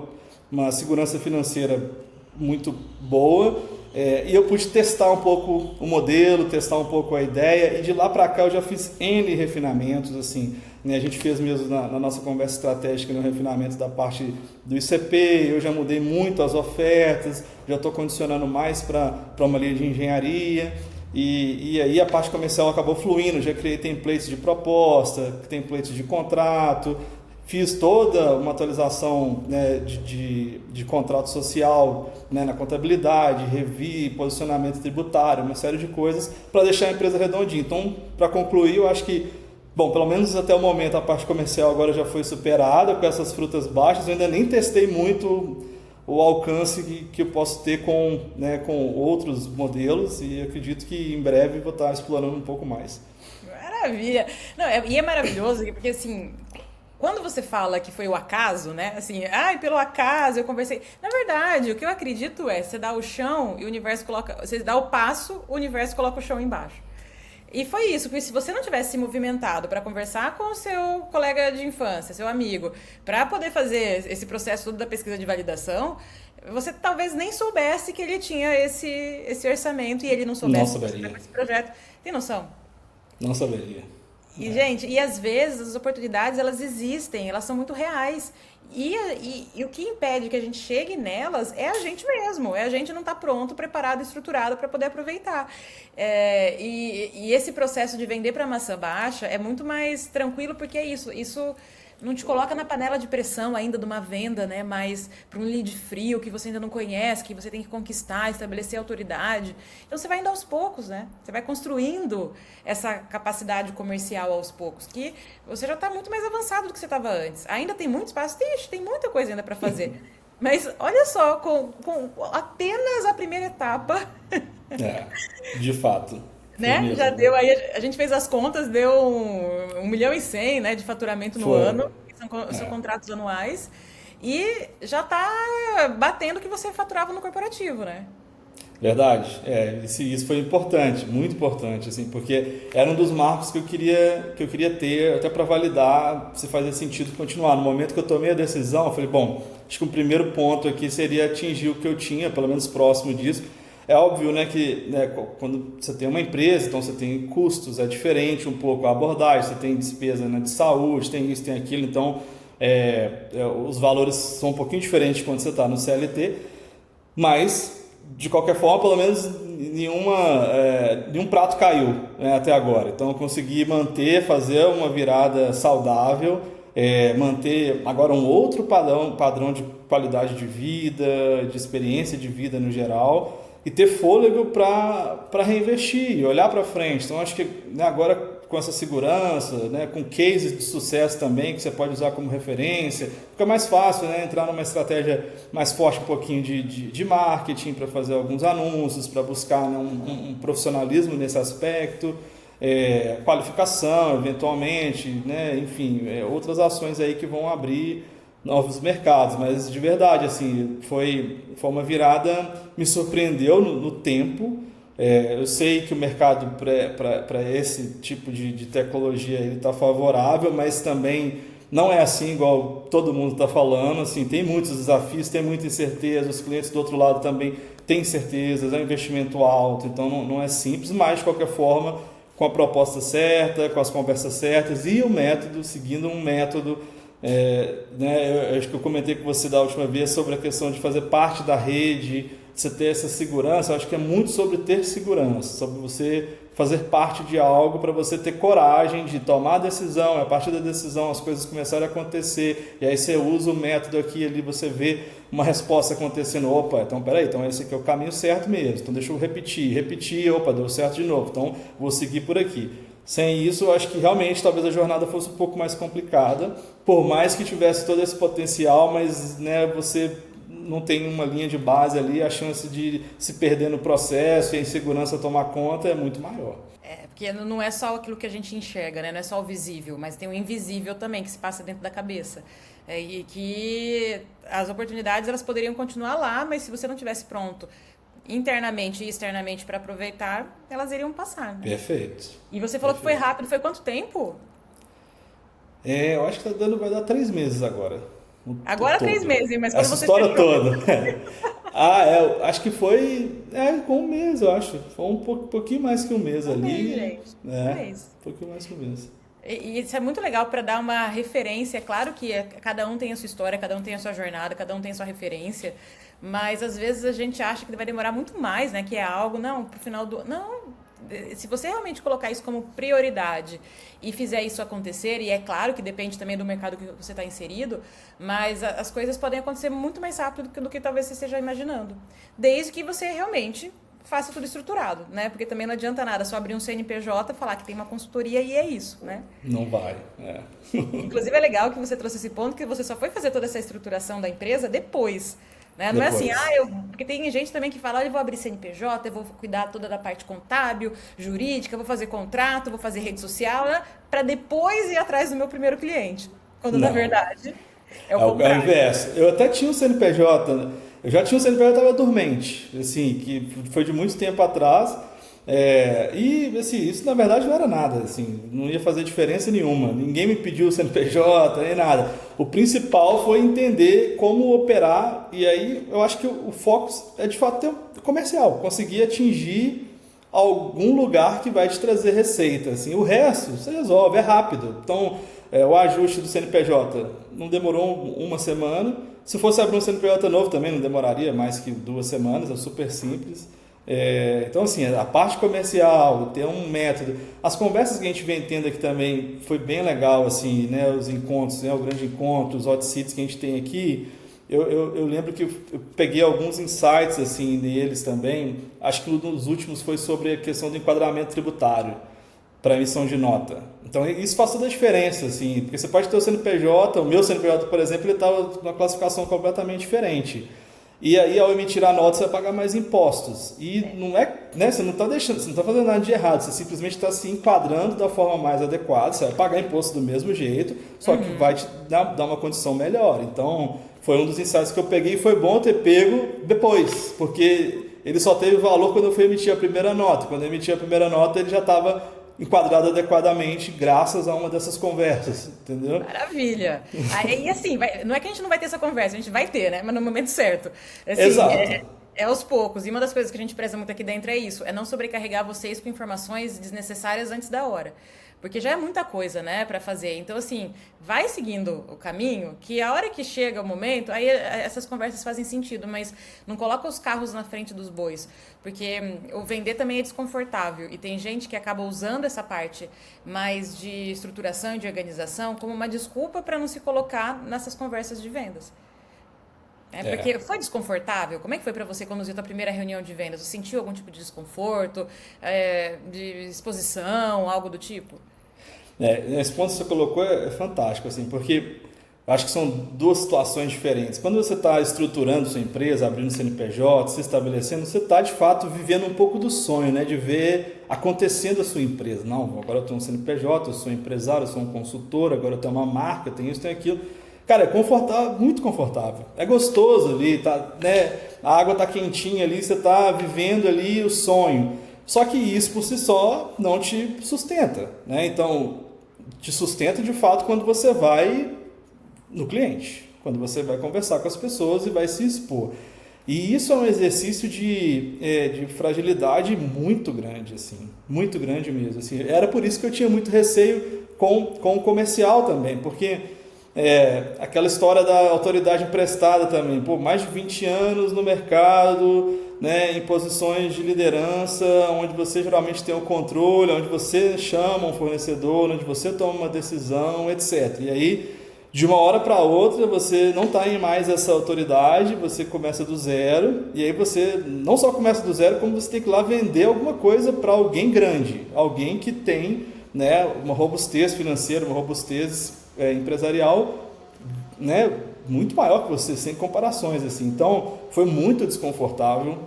uma segurança financeira muito boa, e eu pude testar um pouco o modelo, testar um pouco a ideia, e de lá para cá eu já fiz N refinamentos, assim, né? A gente fez mesmo na nossa conversa estratégica no refinamento da parte do ICP, eu já mudei muito as ofertas, já estou condicionando mais para uma linha de engenharia, e aí a parte comercial acabou fluindo, já criei templates de proposta, templates de contrato, fiz toda uma atualização, né, de contrato social, né, na contabilidade, revi posicionamento tributário, uma série de coisas para deixar a empresa redondinha. Então, para concluir, eu acho que, bom, pelo menos até o momento a parte comercial agora já foi superada com essas frutas baixas. Eu ainda nem testei muito o alcance que eu posso ter com outros modelos, e acredito que em breve vou estar explorando um pouco mais. Maravilha! Não, e é maravilhoso porque, assim, quando você fala que foi o acaso, né? Assim, pelo acaso eu conversei. Na verdade, o que eu acredito você dá o chão e o universo coloca. Você dá o passo, o universo coloca o chão embaixo. E foi isso, porque se você não tivesse se movimentado para conversar com o seu colega de infância, seu amigo, para poder fazer esse processo todo da pesquisa de validação, você talvez nem soubesse que ele tinha esse orçamento e ele não soubesse esse projeto. Tem noção? Não saberia. E, gente, e às vezes as oportunidades, elas existem, elas são muito reais. E o que impede que a gente chegue nelas é a gente mesmo, é a gente não estar pronto, preparado, estruturado para poder aproveitar. E esse processo de vender para maçã baixa é muito mais tranquilo, porque é isso não te coloca na panela de pressão ainda de uma venda, né? Mas para um lead frio que você ainda não conhece, que você tem que conquistar, estabelecer autoridade. Então você vai indo aos poucos, né? Você vai construindo essa capacidade comercial aos poucos, que você já está muito mais avançado do que você estava antes. Ainda tem muito espaço, tem muita coisa ainda para fazer. Mas olha só, com apenas a primeira etapa. De fato. Foi né? Já mesmo. deu aí, a gente fez as contas, deu 1,1 milhão, né, de faturamento no Foi. ano, são contratos anuais, e já está batendo o que você faturava no corporativo, né? Verdade, isso foi importante, muito importante, assim, porque era um dos marcos que eu queria ter até para validar se fazia sentido continuar. No momento que eu tomei a decisão, eu falei, bom, acho que o primeiro ponto aqui seria atingir o que eu tinha, pelo menos próximo disso. É óbvio, né, que né, quando você tem uma empresa, então você tem custos, é diferente um pouco a abordagem, você tem despesa, né, de saúde, tem isso, tem aquilo, então os valores são um pouquinho diferentes quando você está no CLT, mas de qualquer forma, pelo menos nenhum prato caiu, né, até agora. Então eu consegui fazer uma virada saudável, manter agora um outro padrão de qualidade de vida, de experiência de vida no geral, e ter fôlego para reinvestir e olhar para frente. Então acho que né, agora com essa segurança, né, com cases de sucesso também que você pode usar como referência, fica mais fácil, né, entrar numa estratégia mais forte, um pouquinho de marketing para fazer alguns anúncios, para buscar né, um profissionalismo nesse aspecto, qualificação eventualmente, né, enfim, outras ações aí que vão abrir novos mercados, mas de verdade assim foi uma virada, me surpreendeu no tempo. Eu sei que o mercado para esse tipo de tecnologia está favorável, mas também não é assim igual todo mundo está falando. Assim, tem muitos desafios, tem muita incerteza, os clientes do outro lado também têm incertezas, é um investimento alto, então não é simples, mas de qualquer forma, com a proposta certa, com as conversas certas e o método, seguindo um método. Né, eu acho que eu comentei com você da última vez sobre a questão de fazer parte da rede, você ter essa segurança. Eu acho que é muito sobre ter segurança, sobre você fazer parte de algo para você ter coragem de tomar a decisão, a partir da decisão as coisas começarem a acontecer, e aí você usa o método aqui e ali, você vê uma resposta acontecendo, opa, então peraí, então esse aqui é o caminho certo mesmo, então deixa eu repetir, opa, deu certo de novo, então vou seguir por aqui. Sem isso, eu acho que realmente talvez a jornada fosse um pouco mais complicada, por mais que tivesse todo esse potencial, mas né, você não tem uma linha de base ali, a chance de se perder no processo e a insegurança tomar conta é muito maior. Porque não é só aquilo que a gente enxerga, né? Não é só o visível, mas tem o invisível também que se passa dentro da cabeça. E que as oportunidades elas poderiam continuar lá, mas se você não tivesse pronto internamente e externamente para aproveitar, elas iriam passar, né? Perfeito. E você falou Perfeito. que foi rápido, foi quanto tempo? Eu acho que vai dar 3 meses agora. Agora Todo. 3 meses, mas quando Essa você história fechou... toda. Eu acho que foi com um mês, eu acho. Foi um pouquinho mais que um mês ali. mês, gente. Um mês. Um pouquinho mais que um mês. E isso é muito legal para dar uma referência. É claro que cada um tem a sua história, cada um tem a sua jornada, cada um tem a sua referência. Mas às vezes a gente acha que vai demorar muito mais, né? Que é algo, não, pro final do... Não, se você realmente colocar isso como prioridade e fizer isso acontecer, e é claro que depende também do mercado que você está inserido, mas as coisas podem acontecer muito mais rápido do que talvez você esteja imaginando. Desde que você realmente faça tudo estruturado, né? Porque também não adianta nada só abrir um CNPJ, falar que tem uma consultoria e é isso, né? Não vai, Inclusive é legal que você trouxe esse ponto, que você só foi fazer toda essa estruturação da empresa depois. Né? Não é assim, porque tem gente também que fala, eu vou abrir CNPJ, eu vou cuidar toda da parte contábil, jurídica, vou fazer contrato, vou fazer rede social, né? Para depois ir atrás do meu primeiro cliente. Quando na verdade é o contrário. É o inverso. Eu até tinha um CNPJ, eu já tinha um CNPJ que estava dormente, assim, que foi de muito tempo atrás. E assim, isso na verdade não era nada, assim, não ia fazer diferença nenhuma, ninguém me pediu o CNPJ nem nada. O principal foi entender como operar, e aí eu acho que o foco é de fato ter comercial, conseguir atingir algum lugar que vai te trazer receita, assim. O resto você resolve, é rápido. Então o ajuste do CNPJ não demorou uma semana, se fosse abrir um CNPJ novo também não demoraria mais que 2 semanas, é super simples. Então assim, a parte comercial, ter um método, as conversas que a gente vem tendo aqui também foi bem legal, assim, né, os encontros, né, o grande encontro, os hot seats que a gente tem aqui, eu lembro que eu peguei alguns insights assim deles também, acho que um dos últimos foi sobre a questão do enquadramento tributário para emissão de nota. Então isso faz toda a diferença, assim, porque você pode ter o CNPJ, o meu CNPJ, por exemplo, ele estava numa classificação completamente diferente. E aí, ao emitir a nota, você vai pagar mais impostos. E não é, né, você não está deixando, você não está fazendo nada de errado, você simplesmente está se enquadrando da forma mais adequada, você vai pagar imposto do mesmo jeito, só que vai te dar uma condição melhor. Então, foi um dos insights que eu peguei e foi bom ter pego depois, porque ele só teve valor quando eu fui emitir a primeira nota. Quando eu emiti a primeira nota, ele já estava enquadrado adequadamente graças a uma dessas conversas, entendeu? Maravilha. Aí, assim, não é que a gente não vai ter essa conversa, a gente vai ter, né? Mas no momento certo. Assim, Exato. é aos poucos. E uma das coisas que a gente preza muito aqui dentro é isso, é não sobrecarregar vocês com informações desnecessárias antes da hora. Porque já é muita coisa, né, para fazer. Então, assim, vai seguindo o caminho, que a hora que chega o momento, aí essas conversas fazem sentido, mas não coloca os carros na frente dos bois. Porque o vender também é desconfortável. E tem gente que acaba usando essa parte mais de estruturação e de organização como uma desculpa para não se colocar nessas conversas de vendas. Porque foi desconfortável? Como é que foi para você conduzir a tua primeira reunião de vendas? Você sentiu algum tipo de desconforto, de exposição, algo do tipo? Esse ponto que você colocou é fantástico, assim, porque eu acho que são duas situações diferentes. Quando você está estruturando sua empresa, abrindo CNPJ, se estabelecendo, você está, de fato, vivendo um pouco do sonho, né, de ver acontecendo a sua empresa. Não, agora eu tenho um CNPJ, eu sou empresário, eu sou um consultor, agora eu tenho uma marca, tenho isso, tenho aquilo. Cara, é confortável, muito confortável. É gostoso ali, tá, né? A água tá quentinha ali, você tá vivendo ali o sonho. Só que isso por si só não te sustenta, né? Então, te sustenta de fato quando você vai no cliente, quando você vai conversar com as pessoas e vai se expor. E isso é um exercício de fragilidade muito grande, assim, muito grande mesmo. Assim. Era por isso que eu tinha muito receio com o comercial também, porque aquela história da autoridade emprestada também, pô, mais de 20 anos no mercado, né, em posições de liderança, onde você geralmente tem o controle, onde você chama um fornecedor, onde você toma uma decisão, etc. E aí, de uma hora para outra, você não está em mais essa autoridade, você começa do zero, e aí você não só começa do zero, como você tem que ir lá vender alguma coisa para alguém grande, alguém que tem, né, uma robustez financeira, uma robustez empresarial, né, muito maior que você, sem comparações, assim. Então, foi muito desconfortável,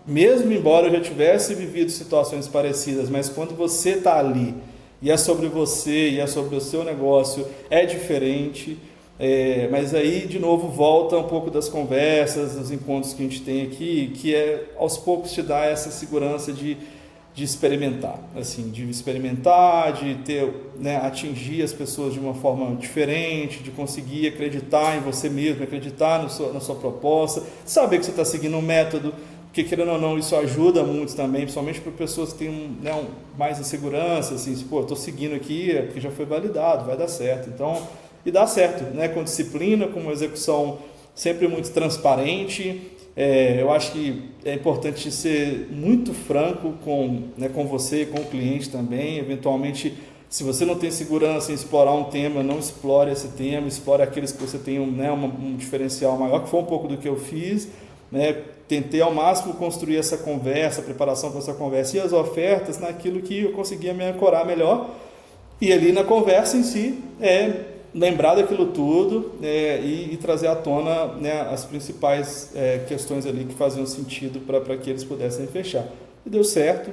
mesmo embora eu já tivesse vivido situações parecidas, mas quando você está ali, e é sobre você, e é sobre o seu negócio, é diferente, mas aí, de novo, volta um pouco das conversas, dos encontros que a gente tem aqui, que aos poucos te dá essa segurança de experimentar, assim, de ter, né, atingir as pessoas de uma forma diferente, de conseguir acreditar em você mesmo, acreditar na sua proposta, saber que você está seguindo um método, porque querendo ou não, isso ajuda muito também, principalmente para pessoas que têm mais insegurança, assim, pô, estou seguindo aqui, porque já foi validado, vai dar certo. Então, e dá certo, né, com disciplina, com uma execução sempre muito transparente. Eu acho que é importante ser muito franco com você, com o cliente também. Eventualmente, se você não tem segurança em explorar um tema, não explore esse tema, explore aqueles que você tem um diferencial maior, que foi um pouco do que eu fiz, né? Tentei ao máximo construir essa conversa, a preparação para essa conversa e as ofertas naquilo que eu conseguia me ancorar melhor. E ali na conversa em si, lembrar daquilo tudo e trazer à tona, né, as principais questões ali que faziam sentido para que eles pudessem fechar. E deu certo,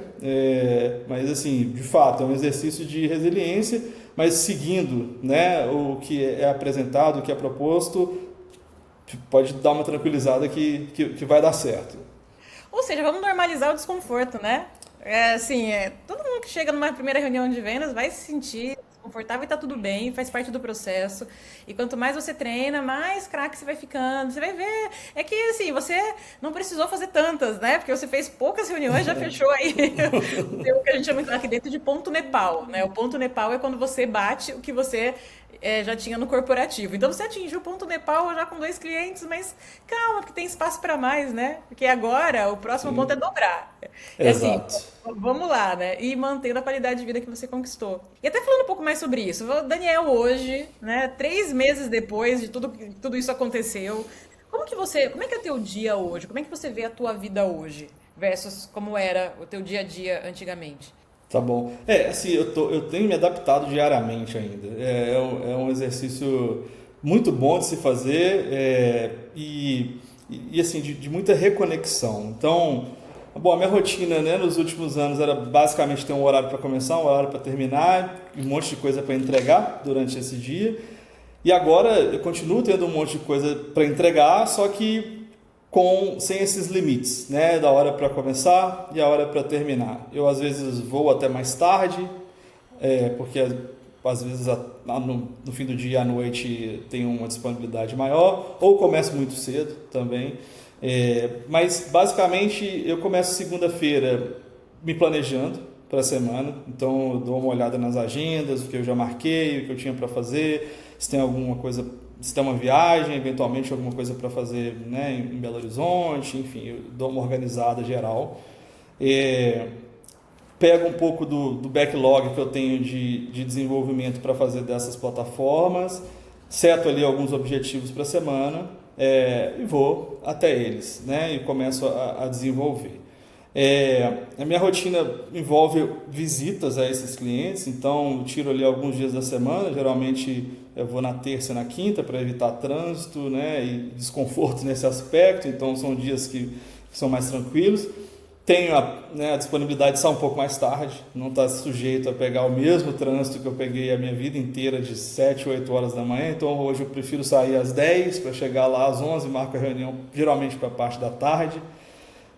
mas assim, de fato, é um exercício de resiliência, mas seguindo, né, o que é apresentado, o que é proposto, pode dar uma tranquilizada que vai dar certo. Ou seja, vamos normalizar o desconforto, né? Todo mundo que chega numa primeira reunião de vendas vai se sentir confortável e tá tudo bem, faz parte do processo. E quanto mais você treina, mais craque você vai ficando. Você vai ver. É que assim, você não precisou fazer tantas, né? Porque você fez poucas reuniões, já fechou aí o que a gente chama aqui dentro de ponto Nepal, né? O ponto Nepal é quando você bate o que você já tinha no corporativo. Então você atingiu o ponto Nepal já com 2 clientes, mas calma, porque tem espaço para mais, né? Porque agora o próximo ponto é dobrar. Exato. Assim, vamos lá, né? E mantendo a qualidade de vida que você conquistou. E até falando um pouco mais sobre isso, o Daniel hoje, né? 3 meses depois de tudo isso aconteceu, como é que é o teu dia hoje? Como é que você vê a tua vida hoje versus como era o teu dia a dia antigamente? Tá bom. Assim, eu tenho me adaptado diariamente ainda. É um exercício muito bom de se fazer. assim, de muita reconexão. Então, bom, a minha rotina, né, nos últimos anos era basicamente ter um horário para começar, um horário para terminar, um monte de coisa para entregar durante esse dia. E agora eu continuo tendo um monte de coisa para entregar, só que sem esses limites, né, da hora para começar e a hora para terminar. Eu às vezes vou até mais tarde, porque às vezes no fim do dia à noite tem uma disponibilidade maior, ou começo muito cedo também. Mas basicamente eu começo segunda-feira me planejando para a semana, então eu dou uma olhada nas agendas, o que eu já marquei, o que eu tinha para fazer, se tem alguma coisa, se tem uma viagem, eventualmente alguma coisa para fazer, né, em Belo Horizonte, enfim, eu dou uma organizada geral. Pego um pouco do backlog que eu tenho de desenvolvimento para fazer dessas plataformas, seto ali alguns objetivos para a semana e vou até eles, né, e começo a desenvolver. A minha rotina envolve visitas a esses clientes, então eu tiro ali alguns dias da semana, geralmente eu vou na terça e na quinta para evitar trânsito, né, e desconforto nesse aspecto, então são dias que são mais tranquilos. Tenho a disponibilidade de sair um pouco mais tarde, não está sujeito a pegar o mesmo trânsito que eu peguei a minha vida inteira de 7, 8 horas da manhã, então hoje eu prefiro sair às 10 para chegar lá às 11, marco a reunião geralmente para a parte da tarde.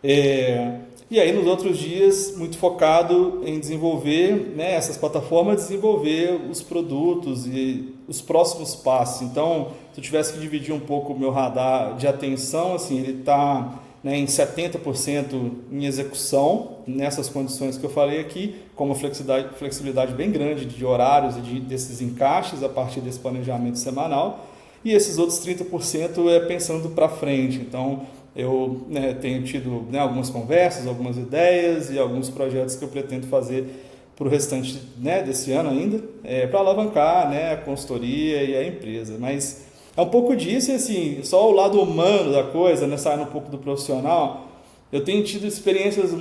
E aí nos outros dias, muito focado em desenvolver, né, essas plataformas, desenvolver os produtos e os próximos passos. Então, se eu tivesse que dividir um pouco o meu radar de atenção, assim, ele está, né, em 70% em execução, nessas condições que eu falei aqui, com uma flexibilidade bem grande de horários e desses encaixes a partir desse planejamento semanal. E esses outros 30% é pensando para frente. Então, eu, né, tenho tido, né, algumas conversas, algumas ideias e alguns projetos que eu pretendo fazer para o restante, né, desse ano ainda, para alavancar, né, a consultoria e a empresa. Mas é um pouco disso e, assim, só o lado humano da coisa, né, saindo um pouco do profissional, eu tenho tido experiências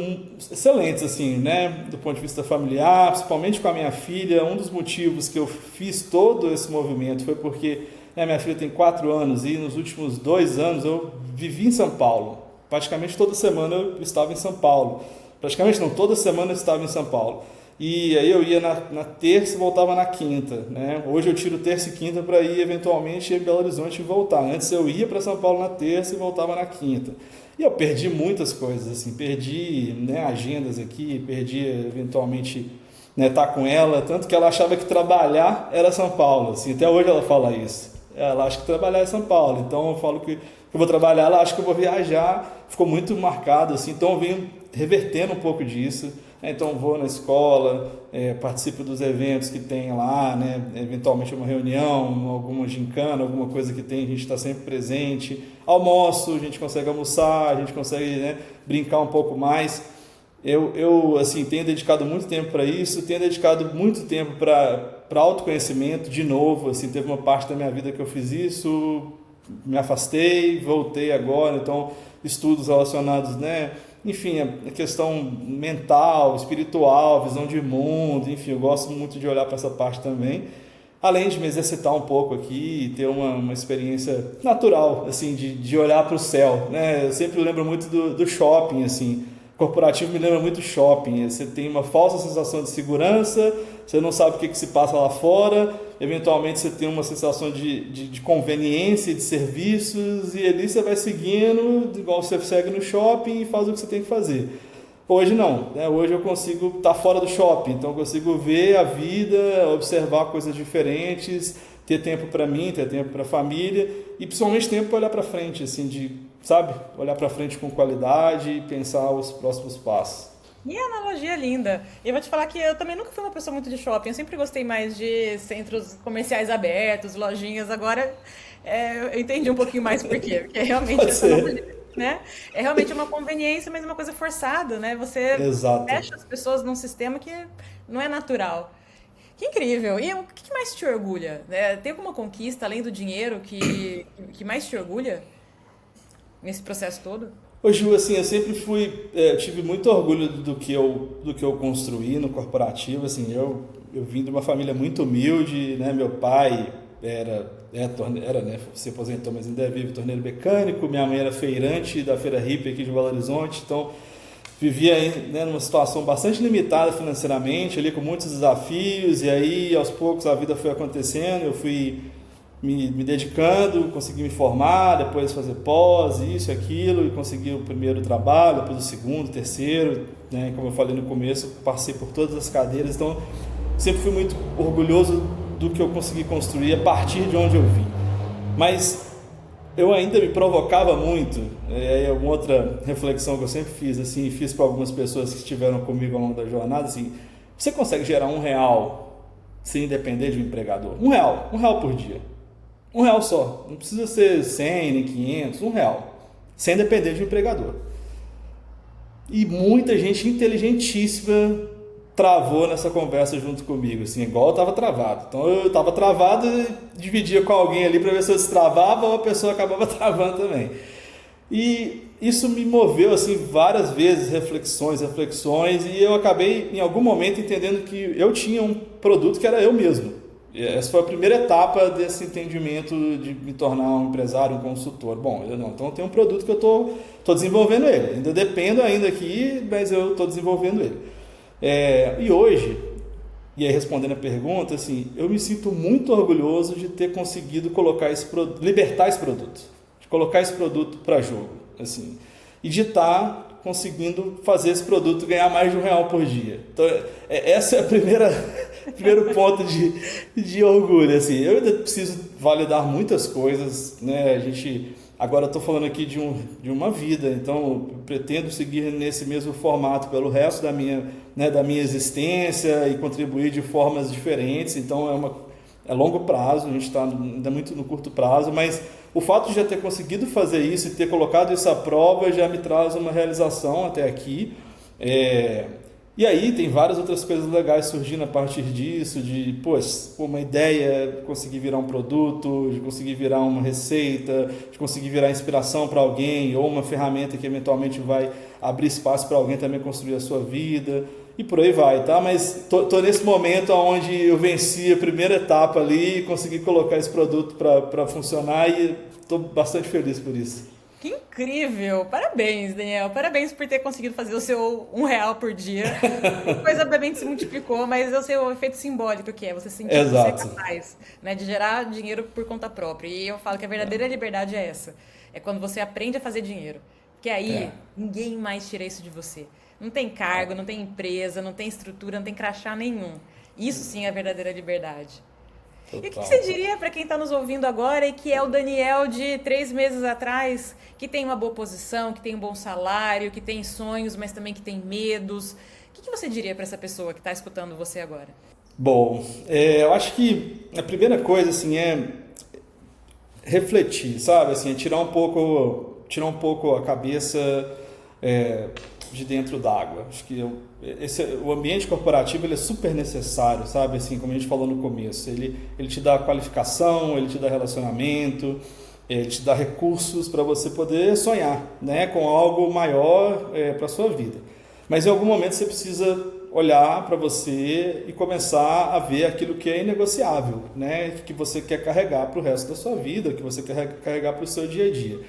excelentes, assim, né, do ponto de vista familiar, principalmente com a minha filha. Um dos motivos que eu fiz todo esse movimento foi porque minha filha tem 4 anos e nos últimos 2 anos eu vivi em São Paulo. Praticamente toda semana eu estava em São Paulo. Praticamente não, toda semana eu estava em São Paulo. E aí eu ia na terça e voltava na quinta, né? Hoje eu tiro terça e quinta para ir eventualmente em Belo Horizonte e voltar. Antes eu ia para São Paulo na terça e voltava na quinta. E eu perdi muitas coisas, assim, perdi, né, agendas aqui, perdi eventualmente, né, estar com ela, tanto que ela achava que trabalhar era São Paulo, assim, até hoje ela fala isso. Ela acha que trabalhar é São Paulo, então eu falo que eu vou trabalhar, ela acha que eu vou viajar, ficou muito marcado, assim, então eu venho revertendo um pouco disso, né? Então vou na escola, participo dos eventos que tem lá, né? Eventualmente uma reunião, alguma gincana, alguma coisa que tem, a gente está sempre presente, almoço, a gente consegue almoçar, a gente consegue, né, brincar um pouco mais. Eu assim, tenho dedicado muito tempo para isso, tenho dedicado muito tempo para autoconhecimento, de novo, assim, teve uma parte da minha vida que eu fiz isso, me afastei, voltei agora, então estudos relacionados, né, enfim, a questão mental, espiritual, visão de mundo, enfim, eu gosto muito de olhar para essa parte também, além de me exercitar um pouco aqui e ter uma experiência natural, assim, de olhar para o céu, né, eu sempre lembro muito do shopping, assim, corporativo me lembra muito shopping, você tem uma falsa sensação de segurança, você não sabe o que se passa lá fora, eventualmente você tem uma sensação de conveniência, de serviços, e ali você vai seguindo, igual você segue no shopping e faz o que você tem que fazer. Hoje não, né? Hoje eu consigo estar fora do shopping, então eu consigo ver a vida, observar coisas diferentes, ter tempo para mim, ter tempo para a família, e principalmente tempo para olhar para frente, assim, sabe? Olhar para frente com qualidade e pensar os próximos passos. E a analogia é linda. E eu vou te falar que eu também nunca fui uma pessoa muito de shopping. Eu sempre gostei mais de centros comerciais abertos, lojinhas. Agora eu entendi um pouquinho mais por quê. Porque realmente né? É realmente uma conveniência, mas uma coisa forçada, né? Você Exato. fecha as pessoas num sistema que não é natural. Que incrível! E o que mais te orgulha? Tem alguma conquista, além do dinheiro, que mais te orgulha nesse processo todo? Ô Ju, assim, eu sempre tive muito orgulho do que eu construí no corporativo, assim, eu vim de uma família muito humilde, né, meu pai né, se aposentou, mas ainda vive torneiro mecânico. Minha mãe era feirante da Feira Hippie aqui de Belo Horizonte, então vivia aí, né, numa situação bastante limitada financeiramente, ali com muitos desafios, e aí aos poucos a vida foi acontecendo, eu fui me dedicando, consegui me formar, depois fazer pós, isso e aquilo, e consegui o primeiro trabalho, depois o segundo, o terceiro, né, como eu falei no começo, passei por todas as cadeiras, então sempre fui muito orgulhoso do que eu consegui construir a partir de onde eu vim. Mas eu ainda me provocava muito, é uma outra reflexão que eu sempre fiz, assim, fiz para algumas pessoas que estiveram comigo ao longo da jornada, assim, você consegue gerar R$1 sem depender de um empregador? R$1 por dia. R$1 só, não precisa ser 100 nem 500, R$1, sem depender de um empregador. E muita gente inteligentíssima travou nessa conversa junto comigo, assim, igual eu estava travado. Então eu estava travado e dividia com alguém ali para ver se eu destravava ou a pessoa acabava travando também. E isso me moveu assim várias vezes, reflexões, e eu acabei em algum momento entendendo que eu tinha um produto que era eu mesmo. E essa foi a primeira etapa desse entendimento de me tornar um empresário, um consultor. Bom, então eu tenho um produto que eu estou desenvolvendo ele. Ainda dependo ainda aqui, mas eu estou desenvolvendo ele. E hoje, e aí respondendo a pergunta, assim, eu me sinto muito orgulhoso de ter conseguido libertar esse produto, de colocar esse produto para jogo, assim, e de estar conseguindo fazer esse produto ganhar mais de R$1 por dia. Então, essa é a primeiro ponto de orgulho, assim. Eu ainda preciso validar muitas coisas, né? Agora estou falando aqui de uma vida, então eu pretendo seguir nesse mesmo formato pelo resto da minha existência e contribuir de formas diferentes. Então é longo prazo, a gente está ainda muito no curto prazo, mas o fato de já ter conseguido fazer isso e ter colocado isso à prova já me traz uma realização até aqui. E aí tem várias outras coisas legais surgindo a partir disso, de uma ideia, conseguir virar um produto, de conseguir virar uma receita, de conseguir virar inspiração para alguém, ou uma ferramenta que eventualmente vai abrir espaço para alguém também construir a sua vida, e por aí vai, tá? Mas tô nesse momento onde eu venci a primeira etapa ali e consegui colocar esse produto para funcionar e estou bastante feliz por isso. Que incrível! Parabéns, Daniel. Parabéns por ter conseguido fazer o seu R$1 por dia. A coisa obviamente se multiplicou, mas eu sei o efeito simbólico que é você sentir que você é capaz, né, de gerar dinheiro por conta própria. E eu falo que a verdadeira liberdade é essa. É quando você aprende a fazer dinheiro. Porque aí ninguém mais tira isso de você. Não tem cargo, não tem empresa, não tem estrutura, não tem crachá nenhum. Isso sim é a verdadeira liberdade. Total. E o que você diria para quem está nos ouvindo agora e que é o Daniel de 3 meses atrás, que tem uma boa posição, que tem um bom salário, que tem sonhos, mas também que tem medos? O que você diria para essa pessoa que está escutando você agora? Bom, eu acho que a primeira coisa assim, é refletir, sabe? Assim, é tirar um pouco a cabeça de dentro d'água. Acho que o ambiente corporativo ele é super necessário, sabe? Assim, como a gente falou no começo, ele te dá qualificação, ele te dá relacionamento, ele te dá recursos para você poder sonhar, né, com algo maior para a sua vida. Mas em algum momento você precisa olhar para você e começar a ver aquilo que é inegociável, né, que você quer carregar para o resto da sua vida, que você quer carregar para o seu dia a dia.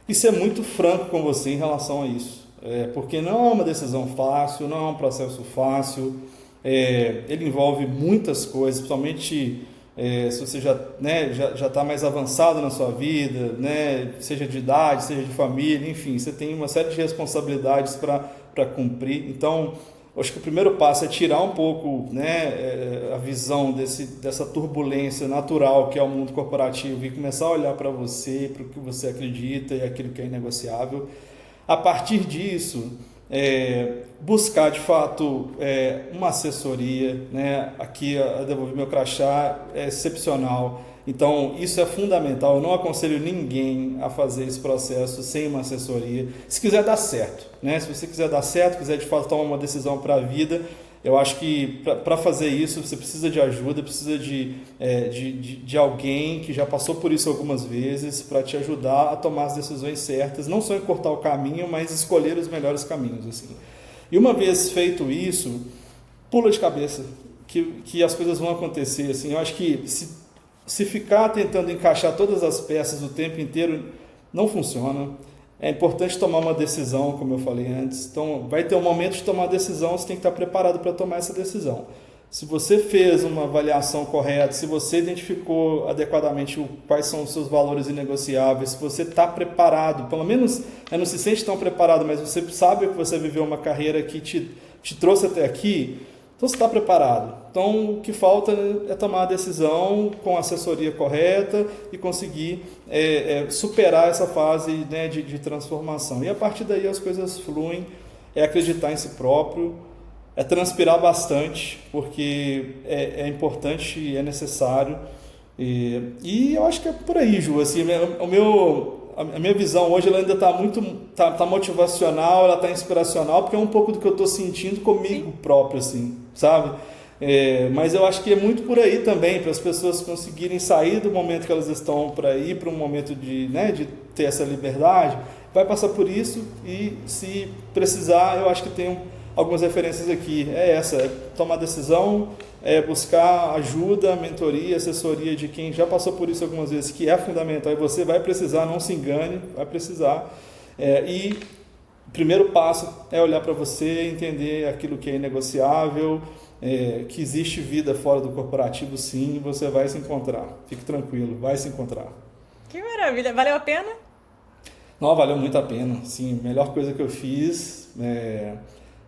E ser muito franco com você em relação a isso. Porque não é uma decisão fácil, não é um processo fácil, ele envolve muitas coisas, principalmente se você já está mais avançado na sua vida, né, seja de idade, seja de família, enfim, você tem uma série de responsabilidades para cumprir. Então, acho que o primeiro passo é tirar um pouco, né, a visão dessa turbulência natural que é o mundo corporativo e começar a olhar para você, para o que você acredita e aquilo que é inegociável. A partir disso, buscar de fato uma assessoria, né? Aqui a Devolver Meu Crachá é excepcional, então isso é fundamental. Eu não aconselho ninguém a fazer esse processo sem uma assessoria, se quiser dar certo, né? Se você quiser dar certo, quiser de fato tomar uma decisão para a vida, eu acho que para fazer isso você precisa de ajuda, precisa de alguém que já passou por isso algumas vezes para te ajudar a tomar as decisões certas, não só encurtar o caminho, mas escolher os melhores caminhos, assim. E uma vez feito isso, pula de cabeça, que as coisas vão acontecer, assim. Eu acho que Se ficar tentando encaixar todas as peças o tempo inteiro, não funciona. É importante tomar uma decisão, como eu falei antes. Então, vai ter um momento de tomar a decisão, você tem que estar preparado para tomar essa decisão. Se você fez uma avaliação correta, se você identificou adequadamente quais são os seus valores inegociáveis, se você está preparado, pelo menos não se sente tão preparado, mas você sabe que você viveu uma carreira que te trouxe até aqui, então você está preparado. Então o que falta é tomar a decisão com a assessoria correta e conseguir superar essa fase, né, de transformação. E a partir daí as coisas fluem, é acreditar em si próprio, é transpirar bastante, porque é importante e é necessário. E eu acho que é por aí, Ju. Assim, a minha visão hoje ela ainda está muito tá motivacional, ela está inspiracional, porque é um pouco do que eu estou sentindo comigo próprio, assim, sabe? Mas eu acho que é muito por aí também, para as pessoas conseguirem sair do momento que elas estão para ir para um momento de ter essa liberdade, vai passar por isso e, se precisar, eu acho que tem algumas referências aqui. Tomar decisão, buscar ajuda, mentoria, assessoria de quem já passou por isso algumas vezes, que é fundamental. E você vai precisar, não se engane, vai precisar. E o primeiro passo é olhar para você, entender aquilo que é inegociável, que existe vida fora do corporativo, sim, você vai se encontrar. Fique tranquilo, vai se encontrar. Que maravilha! Valeu a pena? Não, valeu muito a pena. Sim, melhor coisa que eu fiz.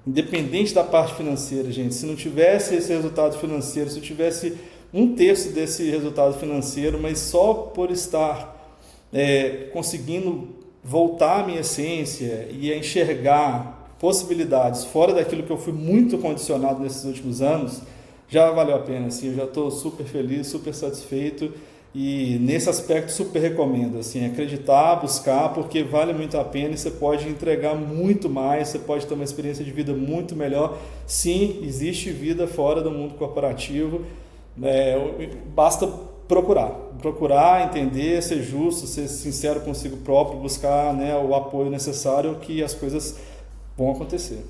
Independente da parte financeira, gente, se não tivesse esse resultado financeiro, se eu tivesse 1/3 desse resultado financeiro, mas só por estar conseguindo voltar à minha essência e a enxergar possibilidades fora daquilo que eu fui muito condicionado nesses últimos anos, já valeu a pena. Assim, eu já estou super feliz, super satisfeito. E nesse aspecto super recomendo, assim, acreditar, buscar, porque vale muito a pena e você pode entregar muito mais, você pode ter uma experiência de vida muito melhor. Sim, existe vida fora do mundo corporativo, basta procurar, entender, ser justo, ser sincero consigo próprio, buscar, né, o apoio necessário, que as coisas vão acontecer.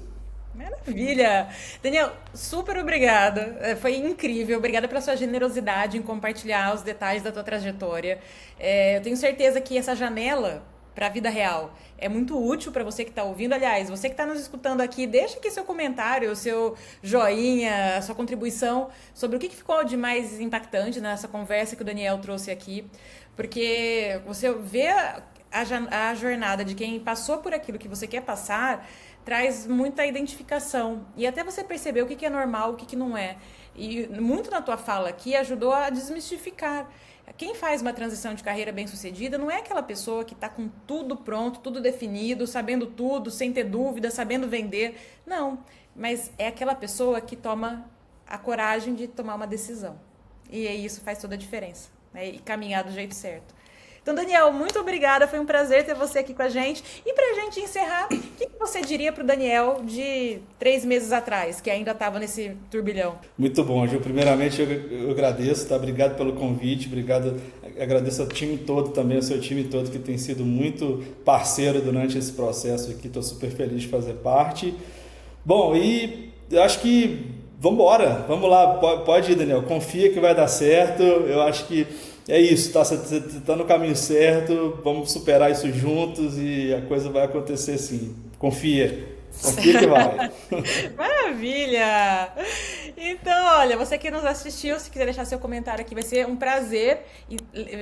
Maravilha! Daniel, super obrigada. Foi incrível. Obrigada pela sua generosidade em compartilhar os detalhes da tua trajetória. Eu tenho certeza que essa janela para a vida real é muito útil para você que está ouvindo. Aliás, você que está nos escutando aqui, deixa aqui seu comentário, seu joinha, sua contribuição sobre o que ficou de mais impactante nessa conversa que o Daniel trouxe aqui. Porque você vê a jornada de quem passou por aquilo que você quer passar, traz muita identificação e até você perceber o que é normal, o que não é. E muito na tua fala aqui ajudou a desmistificar. Quem faz uma transição de carreira bem-sucedida não é aquela pessoa que está com tudo pronto, tudo definido, sabendo tudo, sem ter dúvida, sabendo vender. Não, mas é aquela pessoa que toma a coragem de tomar uma decisão. E isso faz toda a diferença, né? E caminhar do jeito certo. Então, Daniel, muito obrigada, foi um prazer ter você aqui com a gente. E para a gente encerrar, o que você diria para o Daniel de 3 meses atrás, que ainda estava nesse turbilhão? Muito bom, Gil. Primeiramente, eu agradeço, tá? Obrigado pelo convite, agradeço ao time todo também, ao seu time todo, que tem sido muito parceiro durante esse processo aqui, estou super feliz de fazer parte. Bom, e eu acho que vamos lá, pode ir, Daniel, confia que vai dar certo, eu acho que é isso, tá? Você está no caminho certo, vamos superar isso juntos e a coisa vai acontecer sim. Confia que vai. Maravilha! Então, olha, você que nos assistiu, se quiser deixar seu comentário aqui, vai ser um prazer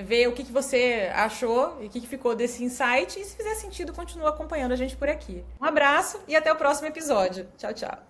ver o que você achou e o que ficou desse insight. E se fizer sentido, continua acompanhando a gente por aqui. Um abraço e até o próximo episódio. Tchau, tchau.